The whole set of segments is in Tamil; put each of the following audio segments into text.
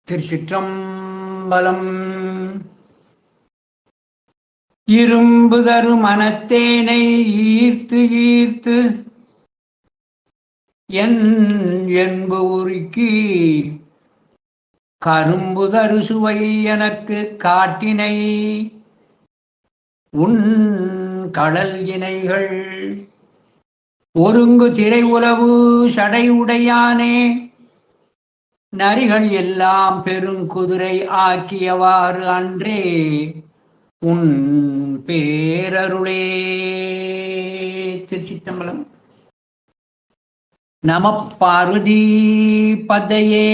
திருச்சிற்றம்பலம். இரும்பு தரு மனத்தேனை ஈர்த்து ஈர்த்து என்பு உருக்கி கரும்பு தரு சுவை எனக்கு காட்டினை உன் கடல் இணைகள் ஒருங்கு திரை உலவு சடை உடையானே நரிகள் எல்லாம் பெருங்குதிரை ஆக்கியவாறு அன்றே உன் பேரருளே. திருச்சிற்றம்பலம். நம பார்வதி பதையே.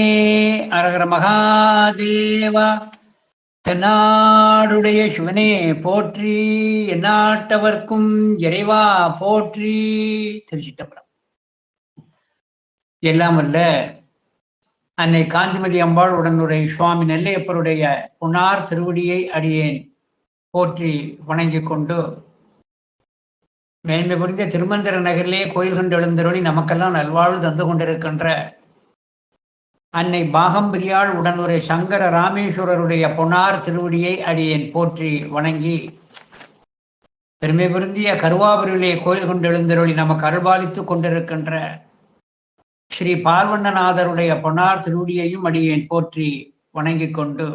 அரகர மகாதேவா. தென்னாடுடைய சிவனே போற்றி, எந்நாட்டவர்க்கும் இறைவா போற்றி. திருச்சிற்றம்பலம். எல்லாம் வல்ல அன்னை காந்திமதி அம்பாள் உடனுடைய சுவாமி நெல்லையப்பருடைய புனார் திருவடியை அடியேன் போற்றி வணங்கிக் கொண்டு, மேன்மை புரிந்த திருமந்திர நகரிலே கோயில் கண்டு எழுந்தருளி நமக்கெல்லாம் நல்வாழ்வு தந்து கொண்டிருக்கின்ற அன்னை பாகம்பிரியாள் உடனுரை சங்கர ராமேஸ்வரருடைய பொன்னார் திருவடியை அடியேன் போற்றி வணங்கி, பெருமை பொருந்திய கருவாபுரியிலே கோயில் கொண்டு எழுந்தருளி நமக்கு அருள்பாலித்துக் கொண்டிருக்கின்ற ஸ்ரீ பார்வண்ணநாதருடைய பொன்னார் திருவடியையும் அடியேன் போற்றி வணங்கிக் கொண்டு,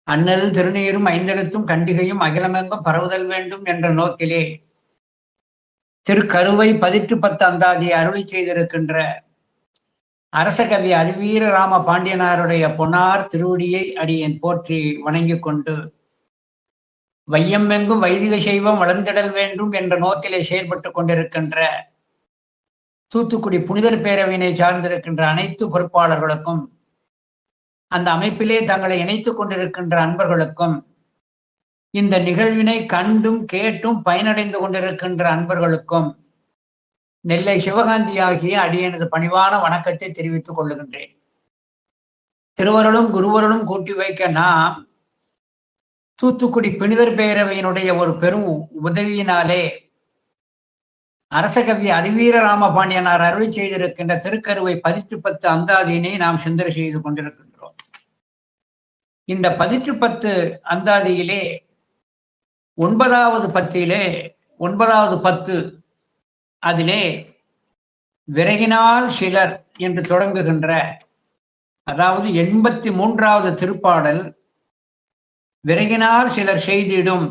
அண்ணல் திருநீரும் ஐந்தெழுத்தும் கண்டிகையும் அகிலமெங்கும் பரவுதல் வேண்டும் என்ற நோக்கிலே திருக்கருவை 10 அந்தாதியை அருளி செய்திருக்கின்ற அரசகவி அதிவீர ராம பாண்டியனாருடைய பொன்னார் திருவடியை அடியேன் போற்றி வணங்கிக் கொண்டு, வையமெங்கும் வைதிக சைவம் வளர்ந்திடல் வேண்டும் என்ற நோக்கிலே செயல்பட்டு கொண்டிருக்கின்ற தூத்துக்குடி புனிதர் பேரவையினை சார்ந்திருக்கின்ற அனைத்து பொறுப்பாளர்களுக்கும், அந்த அமைப்பிலே தங்களை இணைத்துக் கொண்டிருக்கின்ற அன்பர்களுக்கும், இந்த நிகழ்வினை கண்டும் கேட்டும் பயனடைந்து கொண்டிருக்கின்ற அன்பர்களுக்கும் நெல்லை சிவகாந்தி ஆகிய அடியனது பணிவான வணக்கத்தை தெரிவித்துக் கொள்ளுகின்றேன். திருவருளும் குருவருளும் கூட்டி வைக்க நாம் தூத்துக்குடி புனிதர் பேரவையினுடைய ஒரு பெரும் உதவியினாலே அரசகவி அதிவீர ராம பாண்டியனார் அருளி செய்திருக்கின்ற திருக்கருவை 10 அந்தாதியினை நாம் சிந்தனை செய்து கொண்டிருக்கின்றோம். இந்த 10 அந்தாதியிலே 9வது பத்திலே 9வது பத்து அதிலே விறகினால் சிலர் என்று தொடங்குகின்ற, அதாவது 83வது திருப்பாடல் விறகினால் சிலர் செய்திடும்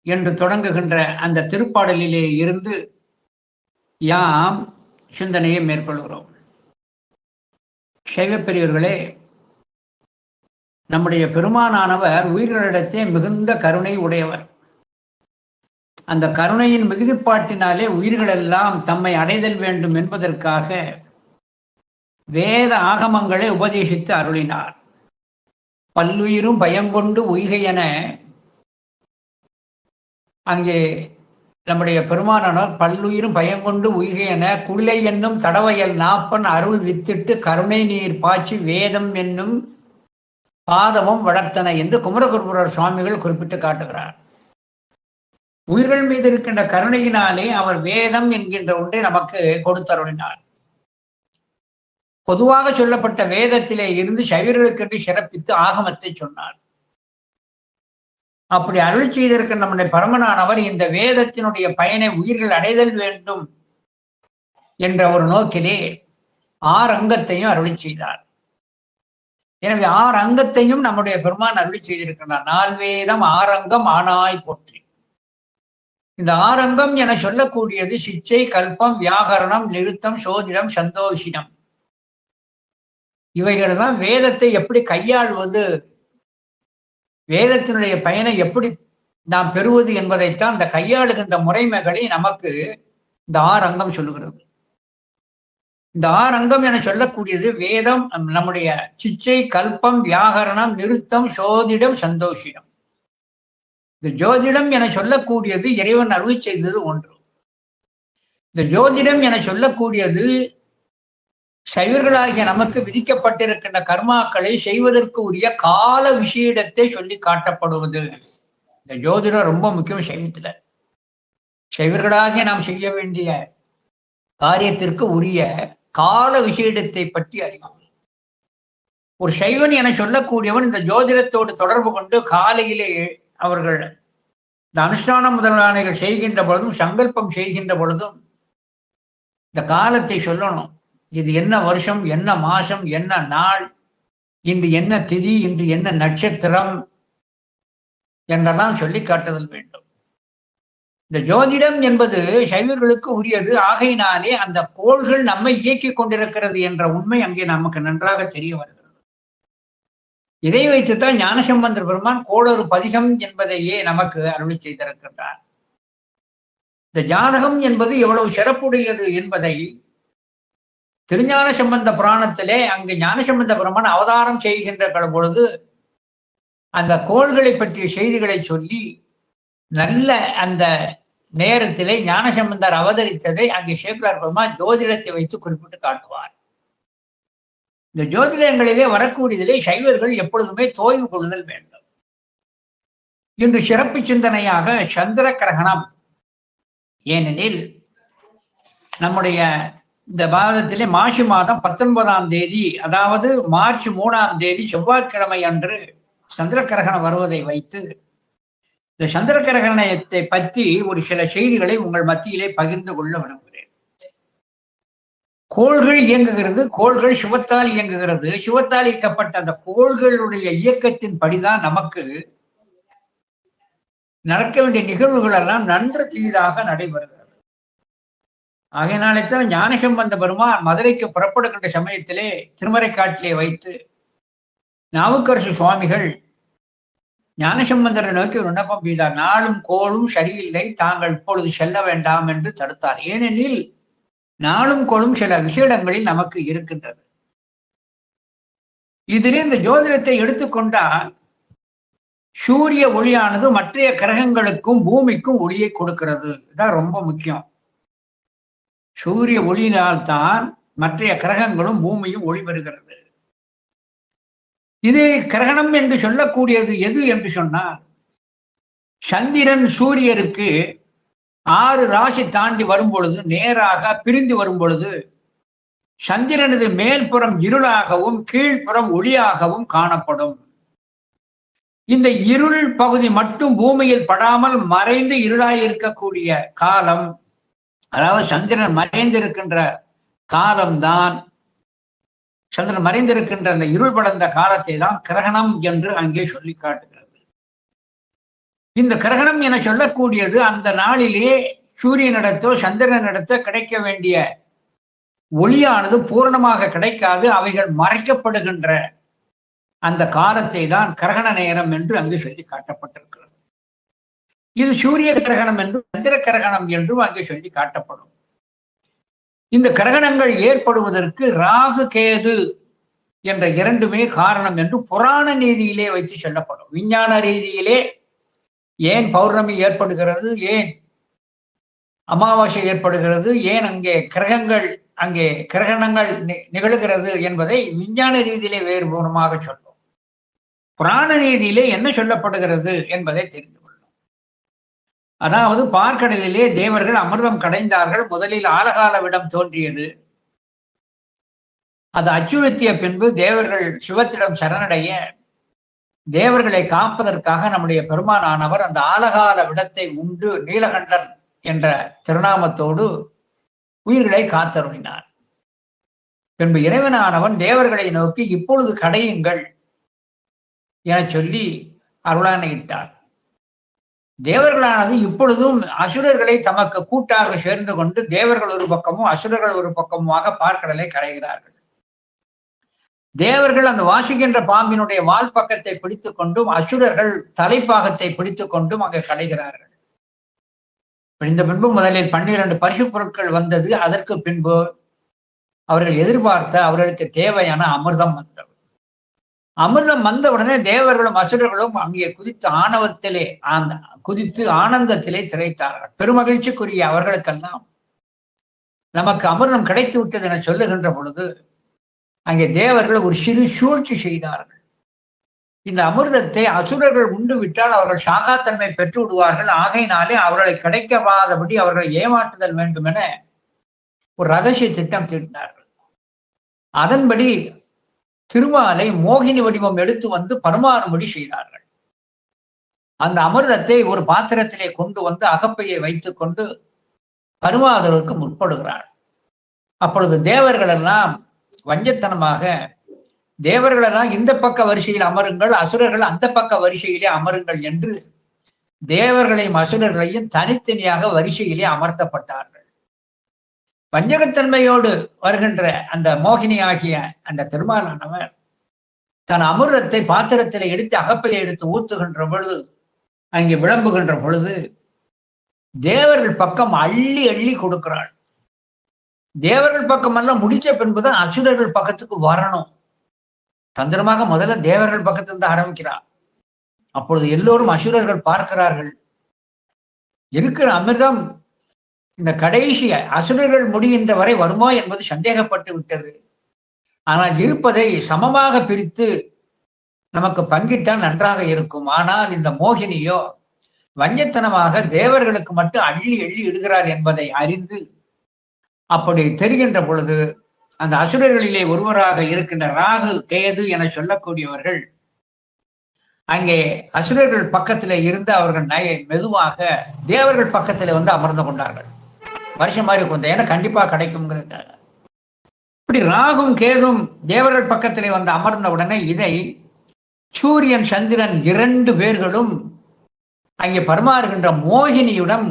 என்று தொடங்குகின்ற அந்த திருப்பாடலிலே இருந்து யாம் சிந்தனையை மேற்கொள்கிறோம். சைவ பெரியவர்களே, நம்முடைய பெருமானானவர் உயிர்களிடத்தே மிகுந்த கருணை உடையவர். அந்த கருணையின் மிகுதிப்பாட்டினாலே உயிர்கள் எல்லாம் தம்மை அடைதல் வேண்டும் என்பதற்காக வேத ஆகமங்களை உபதேசித்து அருளினார். பல்லுயிரும் பயங்கொண்டு உய்கையென அங்கே நம்முடைய பெருமானார் பல்லுயிரும் பயங்கொண்டு உய்கையென குளிலை என்னும் தடவையல் நாப்பன் அருள் வித்திட்டு கருணை நீர் பாய்ச்சி வேதம் என்னும் பாதமும் வளர்த்தன என்று குமரகுருபரர் சுவாமிகள் குறிப்பிட்டு காட்டுகிறார். உயிர்கள் மீது இருக்கின்ற கருணையினாலே அவர் வேதம் என்கின்ற ஒன்றை நமக்கு கொடுத்தருளினார். பொதுவாக சொல்லப்பட்ட வேதத்திலே இருந்து சைவர்களுக்கென்று சிறப்பித்து ஆகமத்தை சொன்னார். அப்படி அருள் செய்திருக்கிற நம்முடைய பரமனானவர் இந்த வேதத்தினுடைய பயனை உயிர்கள் அடைதல் வேண்டும் என்ற ஒரு நோக்கிலே 6 அங்கத்தையும் அருளி செய்தார். எனவே 6 அங்கத்தையும் நம்முடைய பெருமான் அருளி செய்திருக்கிறார். 4 வேதம் 6 அங்கம் ஆனாய் போற்றி. இந்த 6 அங்கம் என சொல்லக்கூடியது சிச்சை, கல்பம், வியாகரணம், நிருத்தம், சோதிடம், சந்தோஷிடம். இவைகளெல்லாம் வேதத்தை எப்படி கையாள்வது, வேதத்தினுடைய பயனை எப்படி நாம் பெறுவது என்பதைத்தான் இந்த கையாளுகின்ற முறைமைகளை நமக்கு இந்த 6 அங்கம் சொல்லுகிறது. இந்த 6 அங்கம் என சொல்லக்கூடியது வேதம், நம்முடைய சிச்சை, கல்பம், வியாகரணம், நிருத்தம், சோதிடம், சந்தோஷிடம். இந்த ஜோதிடம் என சொல்லக்கூடியது இறைவன் அருளி செய்தது ஒன்று. இந்த ஜோதிடம் என சொல்லக்கூடியது சைவர்களாகிய நமக்கு விதிக்கப்பட்டிருக்கின்ற கர்மாக்களை செய்வதற்கு உரிய கால விஷயத்தை சொல்லி காட்டப்படுவது. இந்த ஜோதிடம் ரொம்ப முக்கியம் சைவத்துல. சைவர்களாகிய நாம் செய்ய வேண்டிய காரியத்திற்கு உரிய கால விஷயத்தை பற்றி அறிவோம். ஒரு சைவன் என சொல்லக்கூடியவன் இந்த ஜோதிடத்தோடு தொடர்பு கொண்டு காலையிலே அவர்கள் இந்த அனுஷ்டான முதலானைகள் செய்கின்ற பொழுதும் சங்கல்பம் செய்கின்ற பொழுதும் இந்த காலத்தை சொல்லணும். இது என்ன வருஷம், என்ன மாசம், என்ன நாள், இன்று என்ன திதி, இன்று என்ன நட்சத்திரம் என்றெல்லாம் சொல்லி காட்டுதல் வேண்டும். இந்த ஜோதிடம் என்பது சைவர்களுக்கு உரியது. ஆகையினாலே அந்த கோள்கள் நம்மை இயக்கிக் கொண்டிருக்கிறது என்ற உண்மை அங்கே நமக்கு நன்றாக தெரிய வருகிறது. இதை வைத்துத்தான் ஞானசம்பந்தர் பெருமான் கோளொரு பதிகம் என்பதையே நமக்கு அருளி செய்திருக்கின்றார். இந்த ஜாதகம் என்பது எவ்வளவு சிறப்புடையது என்பதை திருஞான சம்பந்த புராணத்திலே அங்கு ஞானசம்பந்த பெருமான் அவதாரம் செய்கின்ற பொழுது அந்த கோள்களை பற்றிய செய்திகளை சொல்லி நல்ல அந்த நேரத்திலே ஞானசம்பந்தர் அவதரித்ததை அங்கே சேக்கிழார் பெருமான் ஜோதிடத்தை வைத்து குறிப்பிட்டு காட்டுவார். இந்த ஜோதிடங்களிலே வரக்கூடியதிலே சைவர்கள் எப்பொழுதுமே தோய்வு கொள்ளுதல் வேண்டும். இன்று சிறப்பு சிந்தனையாக சந்திர கிரகணம். ஏனெனில் நம்முடைய இந்த பாகத்திலே மாசி மாதம் 19ஆம் தேதி, அதாவது மார்ச் 3ஆம் தேதி செவ்வாய்க்கிழமை அன்று சந்திர கிரகணம் வருவதை வைத்து இந்த சந்திர கிரகணத்தை பற்றி ஒரு சில செய்திகளை உங்கள் மத்தியிலே பகிர்ந்து கொள்ள விரும்புகிறேன். கோள்கள் இயங்குகிறது, கோள்கள் சிவத்தால் இயங்குகிறது. சிவத்தால் இயக்கப்பட்ட அந்த கோள்களுடைய இயக்கத்தின் படிதான் நமக்கு நடக்க வேண்டிய நிகழ்வுகள் எல்லாம் நன்று தீராக நடைபெறுகிறது. ஆகையினால்தான் ஞானசம்பந்த பெருமான் மதுரைக்கு புறப்படுகின்ற சமயத்திலே திருமறைக்காட்டிலே வைத்து நாவுக்கரசு சுவாமிகள் ஞானசம்பந்தரை நோக்கி ஒரு விண்ணப்பம் செய்தார். நாளும் கோளும் சரியில்லை, தாங்கள் இப்பொழுது செல்ல வேண்டாம் என்று தடுத்தார். ஏனெனில் நாளும் கோளும் சில விஷயங்களில் நமக்கு இருக்கின்றது. இதிலே இந்த ஜோதிடத்தை எடுத்துக்கொண்டால் சூரிய ஒளியானது மற்ற கிரகங்களுக்கும் பூமிக்கும் ஒளியை கொடுக்கிறது. இதான் ரொம்ப முக்கியம். சூரிய ஒளியினால்தான் மற்ற கிரகங்களும் பூமியும் ஒளி பெறுகிறது. இது கிரகணம் என்று சொல்லக்கூடியது எது என்று சொன்னால், சந்திரன் சூரியருக்கு 6 ராசி தாண்டி வரும் பொழுது, நேராக பிரிந்து வரும் பொழுது சந்திரனது மேல்புறம் இருளாகவும் கீழ்ப்புறம் ஒளியாகவும் காணப்படும். இந்த இருள் பகுதி மட்டும் பூமியில் படாமல் மறைந்து இருளாய் இருக்கக்கூடிய காலம், அதாவது சந்திரன் மறைந்திருக்கின்ற காலம்தான், சந்திரன் மறைந்திருக்கின்ற அந்த இருள் படர்ந்த காலத்தை தான் கிரகணம் என்று அங்கே சொல்லி காட்டுகிறது. இந்த கிரகணம் என சொல்லக்கூடியது அந்த நாளிலே சூரியனிடத்தோ சந்திரனிடத்தோ கிடைக்க வேண்டிய ஒளியானது பூரணமாக கிடைக்காது. அவைகள் மறைக்கப்படுகின்ற அந்த காலத்தை தான் கிரகண நேரம் என்று அங்கு சொல்லி காட்டப்பட்டிருக்கிறது. இது சூரிய கிரகணம் என்றும் சந்திர கிரகணம் என்றும் அங்கே சொல்லி காட்டப்படும். இந்த கிரகணங்கள் ஏற்படுவதற்கு ராகு கேது என்ற 2மே காரணம் என்று புராண நீதியிலே வைத்து சொல்லப்படும். விஞ்ஞான ரீதியிலே ஏன் பௌர்ணமி ஏற்படுகிறது, ஏன் அமாவாசை ஏற்படுகிறது, ஏன் அங்கே கிரகணங்கள் நிகழ்கிறது என்பதை விஞ்ஞான ரீதியிலே வேறுபூர்வமாக சொல்லும். புராண நீதியிலே என்ன சொல்லப்படுகிறது என்பதை தெரிந்து கொள்ளும். அதாவது பார்க்கடலிலே தேவர்கள் அமிர்தம் கடைந்தார்கள். முதலில் ஆலகாலவிடம் தோன்றியது. அது அச்சுறுத்திய பின்பு தேவர்கள் சிவத்திடம் சரணடைய தேவர்களை காப்பதற்காக நம்முடைய பெருமானானவர் அந்த ஆலகால விடத்தை உண்டு நீலகண்டன் என்ற திருநாமத்தோடு உயிர்களை காத்தருளினார். பின்பு இறைவனானவன் தேவர்களை நோக்கி இப்பொழுது கடையுங்கள் என சொல்லி அருளானையிட்டார். தேவர்களானது இப்பொழுதும் அசுரர்களை தமக்கு கூட்டாக சேர்ந்து கொண்டு தேவர்கள் ஒரு பக்கமும் அசுரர்கள் ஒரு பக்கமுமாக பார்க்கடலை கரைகிறார்கள். தேவர்கள் அந்த வாசிக்கின்ற பாம்பினுடைய வால் பக்கத்தை பிடித்துக் கொண்டும் அசுரர்கள் தலைப்பாகத்தை பிடித்துக் கொண்டும் அங்கு கடைகிறார்கள். இந்த பின்பு முதலில் 12 பரிசு பொருட்கள் வந்தது. அதற்கு பின்பு அவர்கள் எதிர்பார்த்த அவர்களுக்கு தேவையான அமிர்தம் வந்தது. அமிர்தம் வந்தவுடனே தேவர்களும் அசுரர்களும் அங்கே குதித்து ஆனந்தத்திலே திளைத்தார்கள். பெருமகிழ்ச்சிக்குரிய அவர்களுக்கெல்லாம் நமக்கு அமிர்தம் கிடைத்து விட்டது என சொல்லுகின்ற பொழுது அங்கே தேவர்கள் ஒரு சிறு சூழ்ச்சி செய்தார்கள். இந்த அமிர்தத்தை அசுரர்கள் உண்டு விட்டால் அவர்கள் சாகாத்தன்மை பெற்று விடுவார்கள். ஆகையினாலே அவர்களை கிடைக்காதபடி அவர்களை ஏமாற்றுதல் வேண்டும் என ஒரு ரகசிய திட்டம் தீட்டினார்கள். அதன்படி திருமாலை மோகினி வடிவம் எடுத்து வந்து பரிமாறும்படி செய்தார்கள். அந்த அமிர்தத்தை ஒரு பாத்திரத்திலே கொண்டு வந்து அகப்பையை வைத்துக் கொண்டு பரிமாறுவதற்கு முற்படுகிறார். அப்பொழுது தேவர்கள் எல்லாம் வஞ்சத்தனமாக, தேவர்கள் எல்லாம் இந்த பக்க வரிசையில் அமருங்கள், அசுரர்கள் அந்த பக்க வரிசையிலே அமருங்கள் என்று தேவர்களையும் அசுரர்களையும் தனித்தனியாக வரிசையிலே அமர்த்தப்பட்டார்கள். வஞ்சகத்தன்மையோடு வருகின்ற அந்த மோகினி ஆகிய அந்த திருமாலானவர் தன் அமிர்தத்தை பாத்திரத்திலே எடுத்து அகப்பையை எடுத்து ஊத்துகின்ற பொழுது, அங்கே விளம்புகின்ற பொழுது தேவர்கள் பக்கம் அள்ளி அள்ளி கொடுக்கிறாள். தேவர்கள் பக்கம் எல்லாம் முடிச்ச பின்புதான் அசுரர்கள் பக்கத்துக்கு வரணும். தந்திரமாக முதல்ல தேவர்கள் பக்கத்திலிருந்து ஆரம்பிக்கிறார். அப்பொழுது எல்லோரும் அசுரர்கள் பார்க்கிறார்கள், இருக்கிற அமிர்தம் இந்த கடைசி அசுரர்கள் முடிகின்ற வரை வருமோ என்பது சந்தேகப்பட்டு விட்டது. ஆனால் இருப்பதை சமமாக பிரித்து நமக்கு பங்கிட்டால் நன்றாக இருக்கும். ஆனால் இந்த மோகினியோ வஞ்சத்தனமாக தேவர்களுக்கு மட்டும் அள்ளி அள்ளி இடுகிறார் என்பதை அறிந்து, அப்படி தெரிகின்ற பொழுது அந்த அசுரர்களிலே ஒருவராக இருக்கின்ற ராகு கேது என சொல்லக்கூடியவர்கள் அங்கே அசுரர்கள் பக்கத்திலே இருந்து அவர்கள் மெதுவாக தேவர்கள் பக்கத்திலே வந்து அமர்ந்து கொண்டார்கள். வருஷம் மாதிரி கொண்ட ஏன்னா கண்டிப்பா கிடைக்கும்ங்கிறதுக்காக. இப்படி ராகும் கேதும் தேவர்கள் பக்கத்திலே வந்து அமர்ந்த உடனே இதை சூரியன் சந்திரன் 2 பேர்களும் அங்கே பரிமாறுகின்ற மோகினியுடன்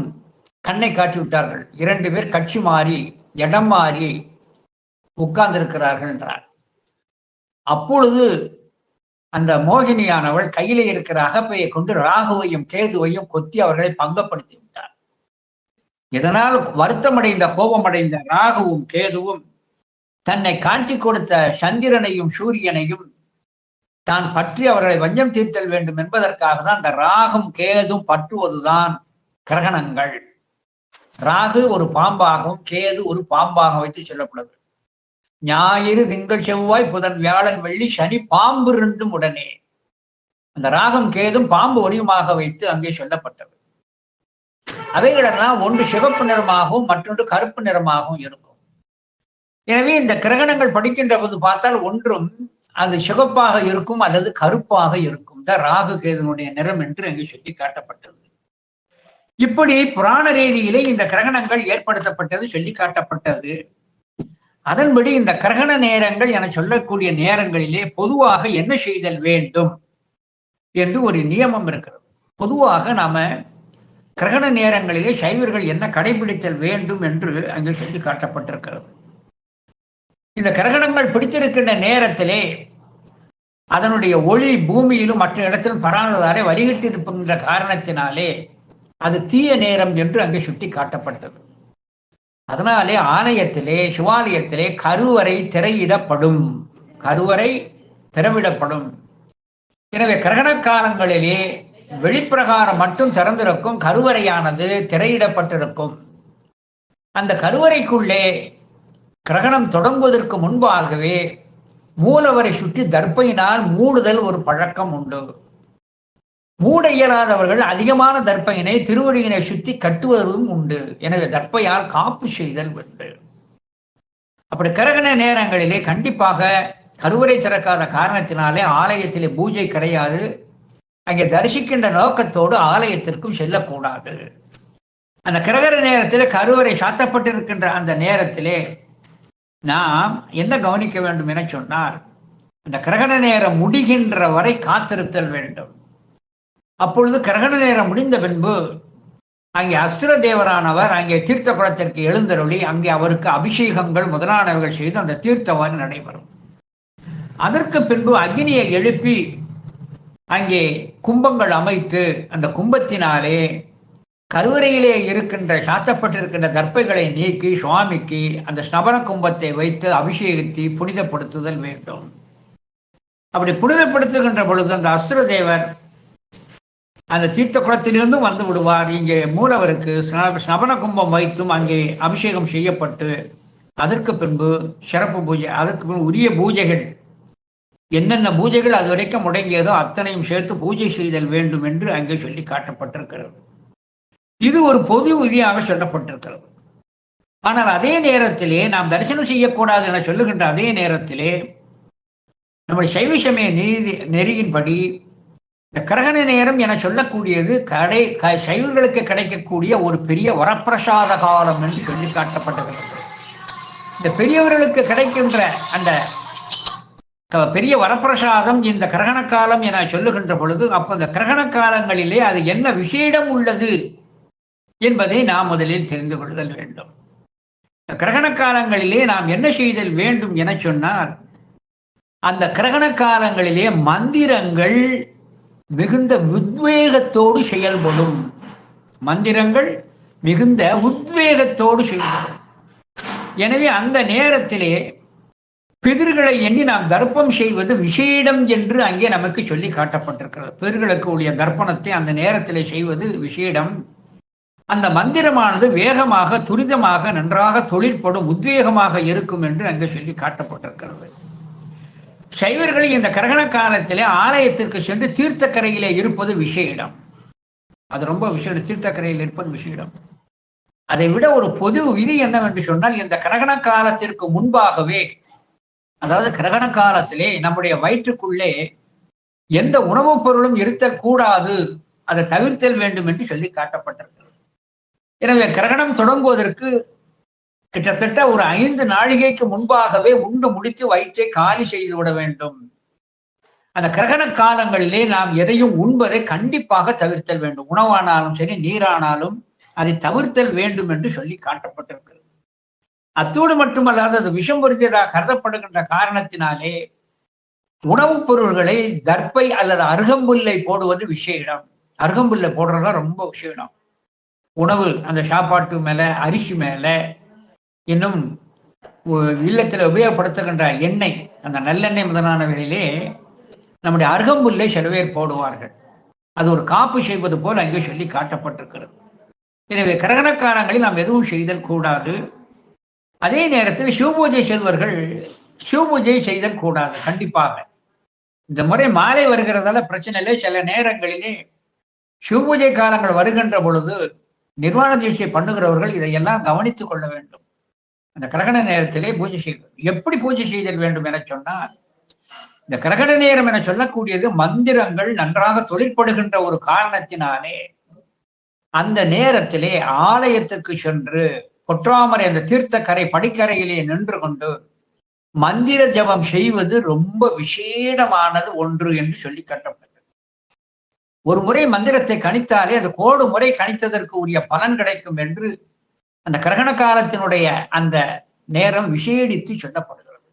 கண்ணை காட்டி விட்டார்கள். 2 பேர் கட்சி மாறி இடம் மாறி உட்கார்ந்திருக்கிறார்கள் என்றார். அப்பொழுது அந்த மோகினியானவள் கையிலே இருக்கிற அகப்பையை கொண்டு ராகுவையும் கேதுவையும் கொத்தி அவர்களை பங்கப்படுத்தி விட்டார். இதனால் வருத்தமடைந்த கோபமடைந்த ராகுவும் கேதுவும் தன்னை காட்டி கொடுத்த சந்திரனையும் சூரியனையும் தான் பற்றி அவர்களை வஞ்சம் தீர்த்தல் வேண்டும் என்பதற்காக தான் அந்த ராகும் கேதும் பற்றுவதுதான் கிரகணங்கள். ராகு ஒரு பாம்பாகவும் கேது ஒரு பாம்பாக வைத்து சொல்லப்படுது. ஞாயிறு திங்கள் செவ்வாய் புதன் வியாழன் வெள்ளி சனி பாம்பு 2 உடனே அந்த ராகம் கேதும் பாம்பு வடிவமாக வைத்து அங்கே சொல்லப்பட்டது. அவைகளெல்லாம் ஒன்று சிவப்பு நிறமாகவும் மற்றொன்று கருப்பு நிறமாகவும் இருக்கும். எனவே இந்த கிரகணங்கள் படிக்கின்ற போது பார்த்தால் ஒன்றும் அது சிவப்பாக இருக்கும் அல்லது கருப்பாக இருக்கும். தான் ராகு கேதுனுடைய நிறம் என்று அங்கே சொல்லி காட்டப்பட்டது. இப்படி புராண ரீதியிலே இந்த கிரகணங்கள் ஏற்படுத்தப்பட்டது, சொல்லி காட்டப்பட்டது. அதன்படி இந்த கிரகண நேரங்கள் என சொல்லக்கூடிய நேரங்களிலே பொதுவாக என்ன செய்தல் வேண்டும் என்று ஒரு நியமம் இருக்கிறது. பொதுவாக நாம கிரகண நேரங்களிலே சைவர்கள் என்ன கடைபிடித்தல் வேண்டும் என்று அங்கே சொல்லி காட்டப்பட்டிருக்கிறது. இந்த கிரகணங்கள் பிடித்திருக்கின்ற நேரத்திலே அதனுடைய ஒளி பூமியிலும் மற்ற இடத்திலும் பராததாலே வழிகிட்டு இருக்கின்ற காரணத்தினாலே அது தீய நேரம் என்று அங்கே சுட்டி காட்டப்பட்டது. அதனாலே ஆலயத்திலே சிவாலயத்திலே கருவறை திரையிடப்படும். கருவறை திறவிடப்படும். எனவே கிரகண காலங்களிலே வெளிப்பிரகாரம் மட்டும் திறந்திருக்கும், கருவறையானது திரையிடப்பட்டிருக்கும். அந்த கருவறைக்குள்ளே கிரகணம் தொடங்குவதற்கு முன்பாகவே மூலவரை சுற்றி தர்ப்பையினால் மூடுதல் ஒரு பழக்கம் உண்டு. மூட இயலாதவர்கள் அதிகமான தர்ப்பையினை திருவடியினை சுற்றி கட்டுவதும் உண்டு. எனவே தர்ப்பையால் காப்பு செய்தல் உண்டு. அப்படி கிரகண நேரங்களிலே கண்டிப்பாக கருவறை திறக்காத காரணத்தினாலே ஆலயத்திலே பூஜை கிடையாது. அங்கே தரிசிக்கின்ற நோக்கத்தோடு ஆலயத்திற்கும் செல்லக்கூடாது. அந்த கிரகண நேரத்தில் கருவறை சாத்தப்பட்டிருக்கின்ற அந்த நேரத்திலே நாம் என்ன கவனிக்க வேண்டும் என சொன்னால், அந்த கிரகண நேரம் முடிகின்ற வரை காத்திருத்தல் வேண்டும். அப்பொழுது கிரகண நேரம் முடிந்த பின்பு அங்கே அசுர தேவரானவர் அங்கே தீர்த்த குளத்திற்கு எழுந்தருளி அங்கே அவருக்கு அபிஷேகங்கள் முதலானவர்கள் செய்து அந்த தீர்த்தவாறு நடைபெறும். அதற்கு பின்பு அக்னியை எழுப்பி அங்கே கும்பங்கள் அமைத்து அந்த கும்பத்தினாலே கருவறையிலே இருக்கின்ற சாத்தப்பட்டிருக்கின்ற தர்ப்பைகளை நீக்கி சுவாமிக்கு அந்த ஸ்நபன கும்பத்தை வைத்து அபிஷேகித்து புனிதப்படுத்துதல் வேண்டும். அப்படி புனிதப்படுத்துகின்ற பொழுது அந்த அசுர தேவர் அந்த தீர்த்த குளத்திலிருந்தும் வந்து விடுவார். இங்கே மூலவருக்கு ஸ்நபன கும்பம் வைத்தும் அங்கே அபிஷேகம் செய்யப்பட்டு அதற்கு பின்பு சிறப்பு பூஜை, அதற்கு பின்பு உரிய பூஜைகள், என்னென்ன பூஜைகள் அது வரைக்கும் முடங்கியதோ அத்தனையும் சேர்த்து பூஜை செய்தல் வேண்டும் என்று அங்கே சொல்லி காட்டப்பட்டிருக்கிறது. இது ஒரு பொது விதியாக சொல்லப்பட்டிருக்கிறது. ஆனால் அதே நேரத்திலே நாம் தரிசனம் செய்யக்கூடாது என சொல்லுகின்ற அதே நேரத்திலே நம்முடைய சைவ சமய நெறியின்படி இந்த கிரகண நேரம் என சொல்லக்கூடியது சைவர்களுக்கு கிடைக்கக்கூடிய ஒரு பெரிய வரப்பிரசாத காலம் என்று சொல்லி காட்டப்பட்டிருக்கிறது. இந்த பெரியவர்களுக்கு கிடைக்கின்ற அந்த பெரிய வரப்பிரசாதம் இந்த கிரகண காலம் என சொல்லுகின்ற பொழுது, அப்ப இந்த கிரகண காலங்களிலே அது என்ன விசேடம் உள்ளது என்பதை நாம் முதலில் தெரிந்து கொள்ளுதல் வேண்டும். கிரகண காலங்களிலே நாம் என்ன செய்தல் வேண்டும் என சொன்னால், அந்த கிரகண காலங்களிலே மந்திரங்கள் மிகுந்த உத்வேகத்தோடு செயல்படும். மந்திரங்கள் மிகுந்த உத்வேகத்தோடு செயல்படும். எனவே அந்த நேரத்திலே பிதர்களை எண்ணி நாம் தர்ப்பம் செய்வது விசேடம் என்று அங்கே நமக்கு சொல்லி காட்டப்பட்டிருக்கிறது. பிதர்களுக்கு உரிய தர்ப்பணத்தை அந்த நேரத்திலே செய்வது விசேடம். அந்த மந்திரமானது வேகமாக, துரிதமாக, நன்றாக தொழிற்படும், உத்வேகமாக இருக்கும் என்று அங்கே சொல்லி காட்டப்பட்டிருக்கிறது. சைவர்கள் இந்த கிரகண காலத்திலே ஆலயத்திற்கு சென்று தீர்த்தக்கரையிலே இருப்பது விசேடம். அது ரொம்ப விசேடம். தீர்த்தக்கரையில் இருப்பது விசேடம். அதை விட ஒரு பொது விதி என்னவென்று சொன்னால், இந்த கிரகண காலத்திற்கு முன்பாகவே, அதாவது கிரகண காலத்திலே நம்முடைய வயிற்றுக்குள்ளே எந்த உணவுப் பொருளும் இருத்தல் கூடாது, அதை தவிர்த்தல் வேண்டும் என்று சொல்லி காட்டப்பட்டிருக்கிறது. எனவே கிரகணம் தொடங்குவதற்கு கிட்டத்தட்ட ஒரு 5 நாழிகைக்கு முன்பாகவே உண்டு முடித்து வயிற்றை காலி செய்து விட வேண்டும். அந்த கிரகண காலங்களிலே நாம் எதையும் உண்பதை கண்டிப்பாக தவிர்த்தல் வேண்டும். உணவானாலும் சரி, நீரானாலும் அதை தவிர்த்தல் வேண்டும் என்று சொல்லி காட்டப்பட்டிருக்கிறது. அத்தோடு மட்டுமல்லாது அது விஷம் பொருந்தியதாக கருதப்படுகின்ற காரணத்தினாலே உணவுப் பொருள்களை தர்ப்பை அல்லது அருகம்புல்லை போடுவது விசேடம். அருகம்புல்லை போடுறதா ரொம்ப விசேடம். உணவு அந்த சாப்பாட்டு மேல, அரிசி மேல, இன்னும் இல்லத்தில் உபயோகப்படுத்துகின்ற எண்ணெய், அந்த நல்லெண்ணெய் முதலானவைகளிலே நம்முடைய அருகம்புல்லை சில பேர் போடுவார்கள். அது ஒரு காப்பு செய்வது போல் அங்கே சொல்லி காட்டப்பட்டிருக்கிறது. எனவே கிரகண காலங்களில் நாம் எதுவும் செய்தல் கூடாது. அதே நேரத்தில் சிவபூஜை செல்வர்கள் சிவபூஜை செய்தல் கூடாது கண்டிப்பாக. இந்த முறை மாலை வருகிறதால பிரச்சனை இல்லை. சில நேரங்களிலே சிவபூஜை காலங்கள் வருகின்ற பொழுது நிர்வாண தீட்சை பண்ணுகிறவர்கள் இதையெல்லாம் கவனித்துக் கொள்ள வேண்டும். அந்த கிரகண நேரத்திலே பூஜை செய்வது. எப்படி பூஜை செய்தல் வேண்டும் என சொன்னால், இந்த கிரகண நேரம் என சொல்லக்கூடியது மந்திரங்கள் நன்றாக தொழிற்படுகின்ற ஒரு காரணத்தினாலே அந்த நேரத்திலே ஆலயத்திற்கு சென்று பொற்றாமரை அந்த தீர்த்தக்கரை படிக்கரையிலே நின்று கொண்டு மந்திர ஜபம் செய்வது ரொம்ப விசேடமானது ஒன்று என்று சொல்லி காட்டப்பட்டது. ஒரு முறை மந்திரத்தை கணித்தாலே அது கோடு முறை கணித்ததற்கு உரிய பலன் கிடைக்கும் என்று அந்த கிரகண காலத்தினுடைய அந்த நேரம் விசேடித்து சொல்லப்படுகிறது.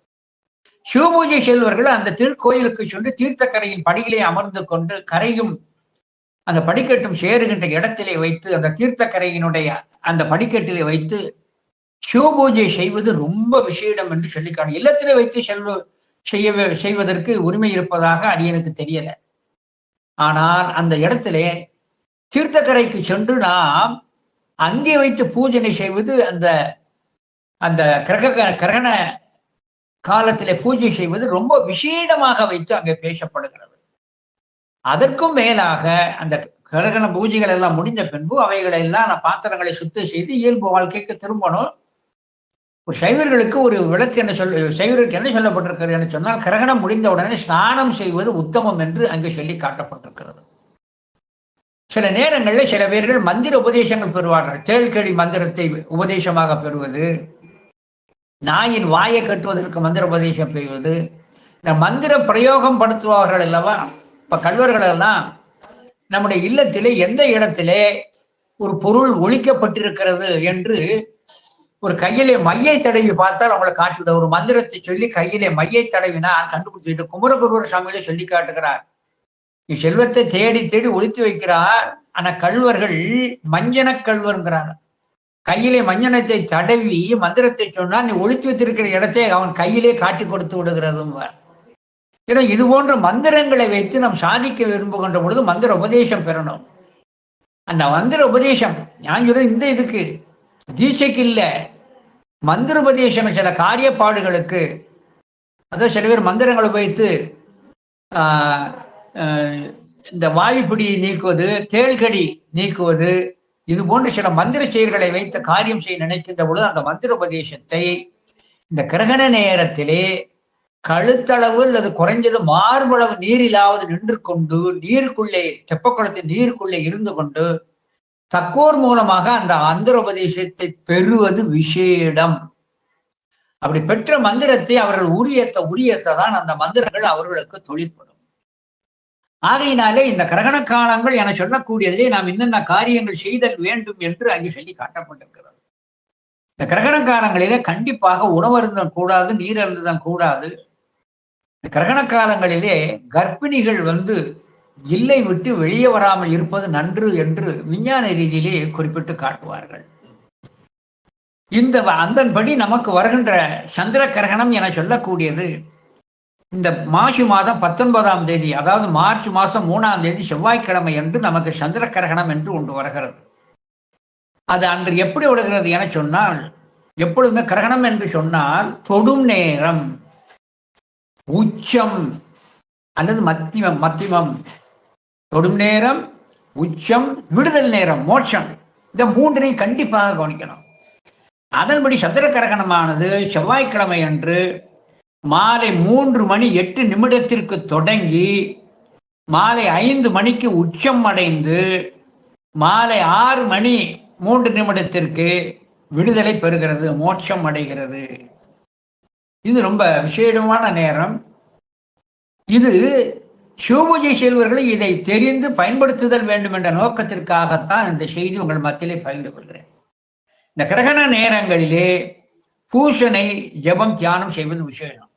சிவபூஜை செல்வர்கள் அந்த திருக்கோயிலுக்கு சென்று தீர்த்தக்கரையின் படியிலே அமர்ந்து கொண்டு கரையும் அந்த படிக்கட்டும் சேருகின்ற இடத்திலே வைத்து அந்த தீர்த்தக்கரையினுடைய அந்த படிக்கட்டிலே வைத்து சிவபூஜை செய்வது ரொம்ப விசேடம் என்று சொல்லிக்காணும். இல்லத்திலே வைத்து செய்வதற்கு உரிமை இருப்பதாக அடியனுக்கு தெரியல. ஆனால் அந்த இடத்திலே தீர்த்தக்கரைக்கு சென்று நாம் அங்கே வைத்து பூஜனை செய்வது அந்த அந்த கிரகண காலத்திலே பூஜை செய்வது ரொம்ப விசேடமாக வைத்து அங்கே பேசப்படுகிறது. அதற்கும் மேலாக அந்த கிரகண பூஜைகள் எல்லாம் முடிஞ்ச பின்பு அவைகளை எல்லாம் பாத்திரங்களை சுத்தம் செய்து இயல்பு வாழ்க்கைக்கு திரும்பணும். ஒரு சைவர்களுக்கு ஒரு விளக்கு என்ன சைவர்களுக்கு என்ன சொல்லப்பட்டிருக்கிறது என்று சொன்னால், கிரகணம் முடிந்த உடனே ஸ்நானம் செய்வது உத்தமம் என்று அங்கு சொல்லி காட்டப்பட்டிருக்கிறது. சில நேரங்களில் சில பேர்கள் மந்திர உபதேசங்கள் பெறுவார்கள். தேள்கடி மந்திரத்தை உபதேசமாக பெறுவது, நாயின் வாயை கட்டுவதற்கு மந்திர உபதேசம் பெறுவது, இந்த மந்திர பிரயோகம் படுத்துவார்கள் அல்லவா. இப்ப கல்வர்கள் எல்லாம் நம்முடைய இல்லத்திலே எந்த இடத்திலே ஒரு பொருள் ஒழிக்கப்பட்டிருக்கிறது என்று ஒரு கையிலே மையை தடவி பார்த்தால் அவங்களை காட்டிவிட, ஒரு மந்திரத்தை சொல்லி கையிலே மையை தடவினா கண்டுபிடிச்சிட்டு குமரகுருவர் சாமியிலே சொல்லி காட்டுகிறார். நீ செல்வத்தை தேடி தேடி ஒழித்து வைக்கிறார். ஆனா கல்வர்கள் மஞ்சன கல்வர்ங்கிறார். கையிலே மஞ்சனத்தை தடவி மந்திரத்தை சொன்னால் நீ ஒழித்து வைத்திருக்கிற இடத்தை அவன் கையிலே காட்டி கொடுத்து விடுகிறதும். ஏன்னா இது போன்ற மந்திரங்களை வைத்து நாம் சாதிக்க விரும்புகின்ற பொழுது மந்திர உபதேசம் பெறணும். அந்த மந்திர உபதேசம் நான் சொல்றது இந்த இதுக்கு தீட்சைக்கு இல்ல, மந்திர உபதேசம் சில காரியப்பாடுகளுக்கு. அதாவது சில பேர் மந்திரங்களை வைத்து இந்த வாயுப்பிடியை நீக்குவது, தேள்கடி நீக்குவது, இது போன்ற சில மந்திர செயல்களை வைத்து காரியம் செய்ய நினைக்கின்ற பொழுது அந்த மந்திர உபதேசத்தை இந்த கிரகண நேரத்திலே கழுத்தளவு அல்லது குறைஞ்சது மார்பளவு நீரிலாவது நின்று கொண்டு நீருக்குள்ளே தெப்பக்குளத்தின் நீருக்குள்ளே இருந்து கொண்டு தக்கோர் மூலமாக அந்த அந்தரோபதேசத்தை பெறுவது விசேடம். அப்படி பெற்ற மந்திரத்தை அவர்கள் உரியத்தான் அந்த மந்திரங்கள் அவர்களுக்கு தொழிற்படும். ஆகையினாலே இந்த கிரகண காலங்கள் என சொல்லக்கூடியதிலே நாம் என்னென்ன காரியங்கள் செய்தல் வேண்டும் என்று அங்கே சொல்லி காட்டப்பட்டிருக்கிறது. இந்த கிரகண காலங்களிலே கண்டிப்பாக உணவருந்தல் கூடாது, நீர் அருந்துதல் கூடாது. கிரகண காலங்களிலே கர்ப்பிணிகள் இல்லை விட்டு வெளியே வராமல் இருப்பது நன்று என்று விஞ்ஞான ரீதியிலே குறிப்பிட்டு காட்டுவார்கள். அதன்படி நமக்கு வருகின்ற சந்திர கிரகணம் என சொல்லக்கூடியது இந்த மாசி மாதம் 19ஆம் தேதி, அதாவது மார்ச் மாதம் 3ஆம் தேதி செவ்வாய்க்கிழமை என்று நமக்கு சந்திர கிரகணம் என்று ஒன்று வருகிறது. அது அன்று எப்படி விடுகிறது என சொன்னால், எப்பொழுதுமே கிரகணம் என்று சொன்னால் தொடும் நேரம், உச்சம் அல்லது மத்தியமம், தொடும் நேரம், உச்சம், விடுதல் நேரம், மோட்சம், இந்த மூன்றையும் கண்டிப்பாக கவனிக்கணும். அதன்படி சந்திர கிரகணமானது செவ்வாய்க்கிழமை அன்று மாலை 3:08 தொடங்கி மாலை 5 உச்சம் அடைந்து மாலை 6:03 விடுதலை பெறுகிறது, மோட்சம் அடைகிறது. இது ரொம்ப விசேடமான நேரம். இது சிவபூஜை செல்வர்கள் இதை தெரிந்து பயன்படுத்துதல் வேண்டும் என்ற நோக்கத்திற்காகத்தான் இந்த செய்தி உங்கள் மத்தியிலே பகிர்ந்து கொள்கிறேன். இந்த கிரகண நேரங்களிலே பூசனை, ஜபம், தியானம் செய்வது விசேஷம்.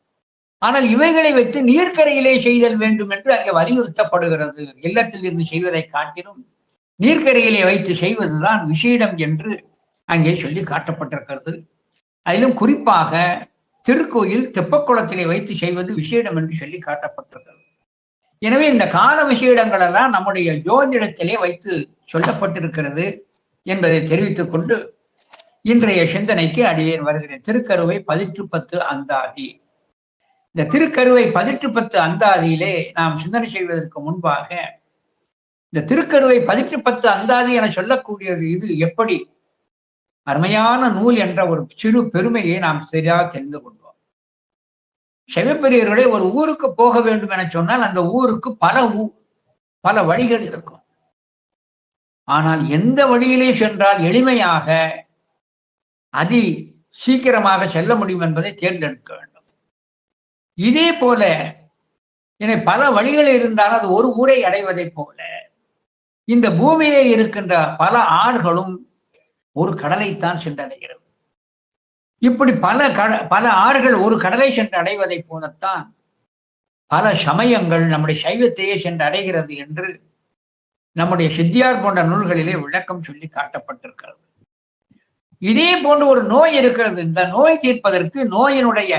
ஆனால் இவைகளை வைத்து நீர்க்கரையிலே செய்தல் வேண்டும் என்று அங்கே வலியுறுத்தப்படுகிறது. இல்லத்தில் இருந்து செய்வதை காட்டிலும் நீர்க்கரையிலே வைத்து செய்வதுதான் விசேடம் என்று அங்கே சொல்லி காட்டப்பட்டிருக்கிறது. அதிலும் குறிப்பாக திருக்கோயில் தெப்பக்குளத்திலே வைத்து செய்வது விசேடம் என்று சொல்லி காட்டப்பட்டிருக்கிறது. எனவே இந்த கால விசேடங்கள் எல்லாம் நம்முடைய ஜோதிடத்திலே வைத்து சொல்லப்பட்டிருக்கிறது என்பதை தெரிவித்துக் கொண்டு இன்றைய சிந்தனைக்கு அடியேன் வருகிறேன். திருக்கருவை 1810 அந்தாதி. இந்த திருக்கருவை 1810 அந்தாதியிலே நாம் சிந்தனை செய்வதற்கு முன்பாக இந்த திருக்கருவை 1810 அந்தாதி என சொல்லக்கூடியது இது எப்படி அருமையான நூல் என்ற ஒரு சிறு பெருமையை நாம் சரியாக தெரிந்து கொள்வோம். சிவபெரியவர்களே ஒரு ஊருக்கு போக வேண்டும் என சொன்னால் அந்த ஊருக்கு பல வழிகள் இருக்கும். ஆனால் எந்த வழியிலே சென்றால் எளிமையாக அதி சீக்கிரமாக செல்ல முடியும் என்பதை தேர்ந்தெடுக்க வேண்டும். இதே போல பல வழிகள் இருந்தால் அது ஒரு ஊரை அடைவதைப் போல இந்த பூமியிலே இருக்கின்ற பல ஆறுகளும் ஒரு கடலைத்தான் சென்றடைகிறது. இப்படி பல ஆறுகள் ஒரு கடலை சென்று அடைவதைப் போலத்தான் பல சமயங்கள் நம்முடைய சைவத்தையே சென்று அடைகிறது என்று நம்முடைய சித்தியார் போன்ற நூல்களிலே விளக்கம் சொல்லி காட்டப்பட்டிருக்கிறது. இதே போன்ற ஒரு நோய் இருக்கிறது. இந்த நோய் தீர்ப்பதற்கு நோயினுடைய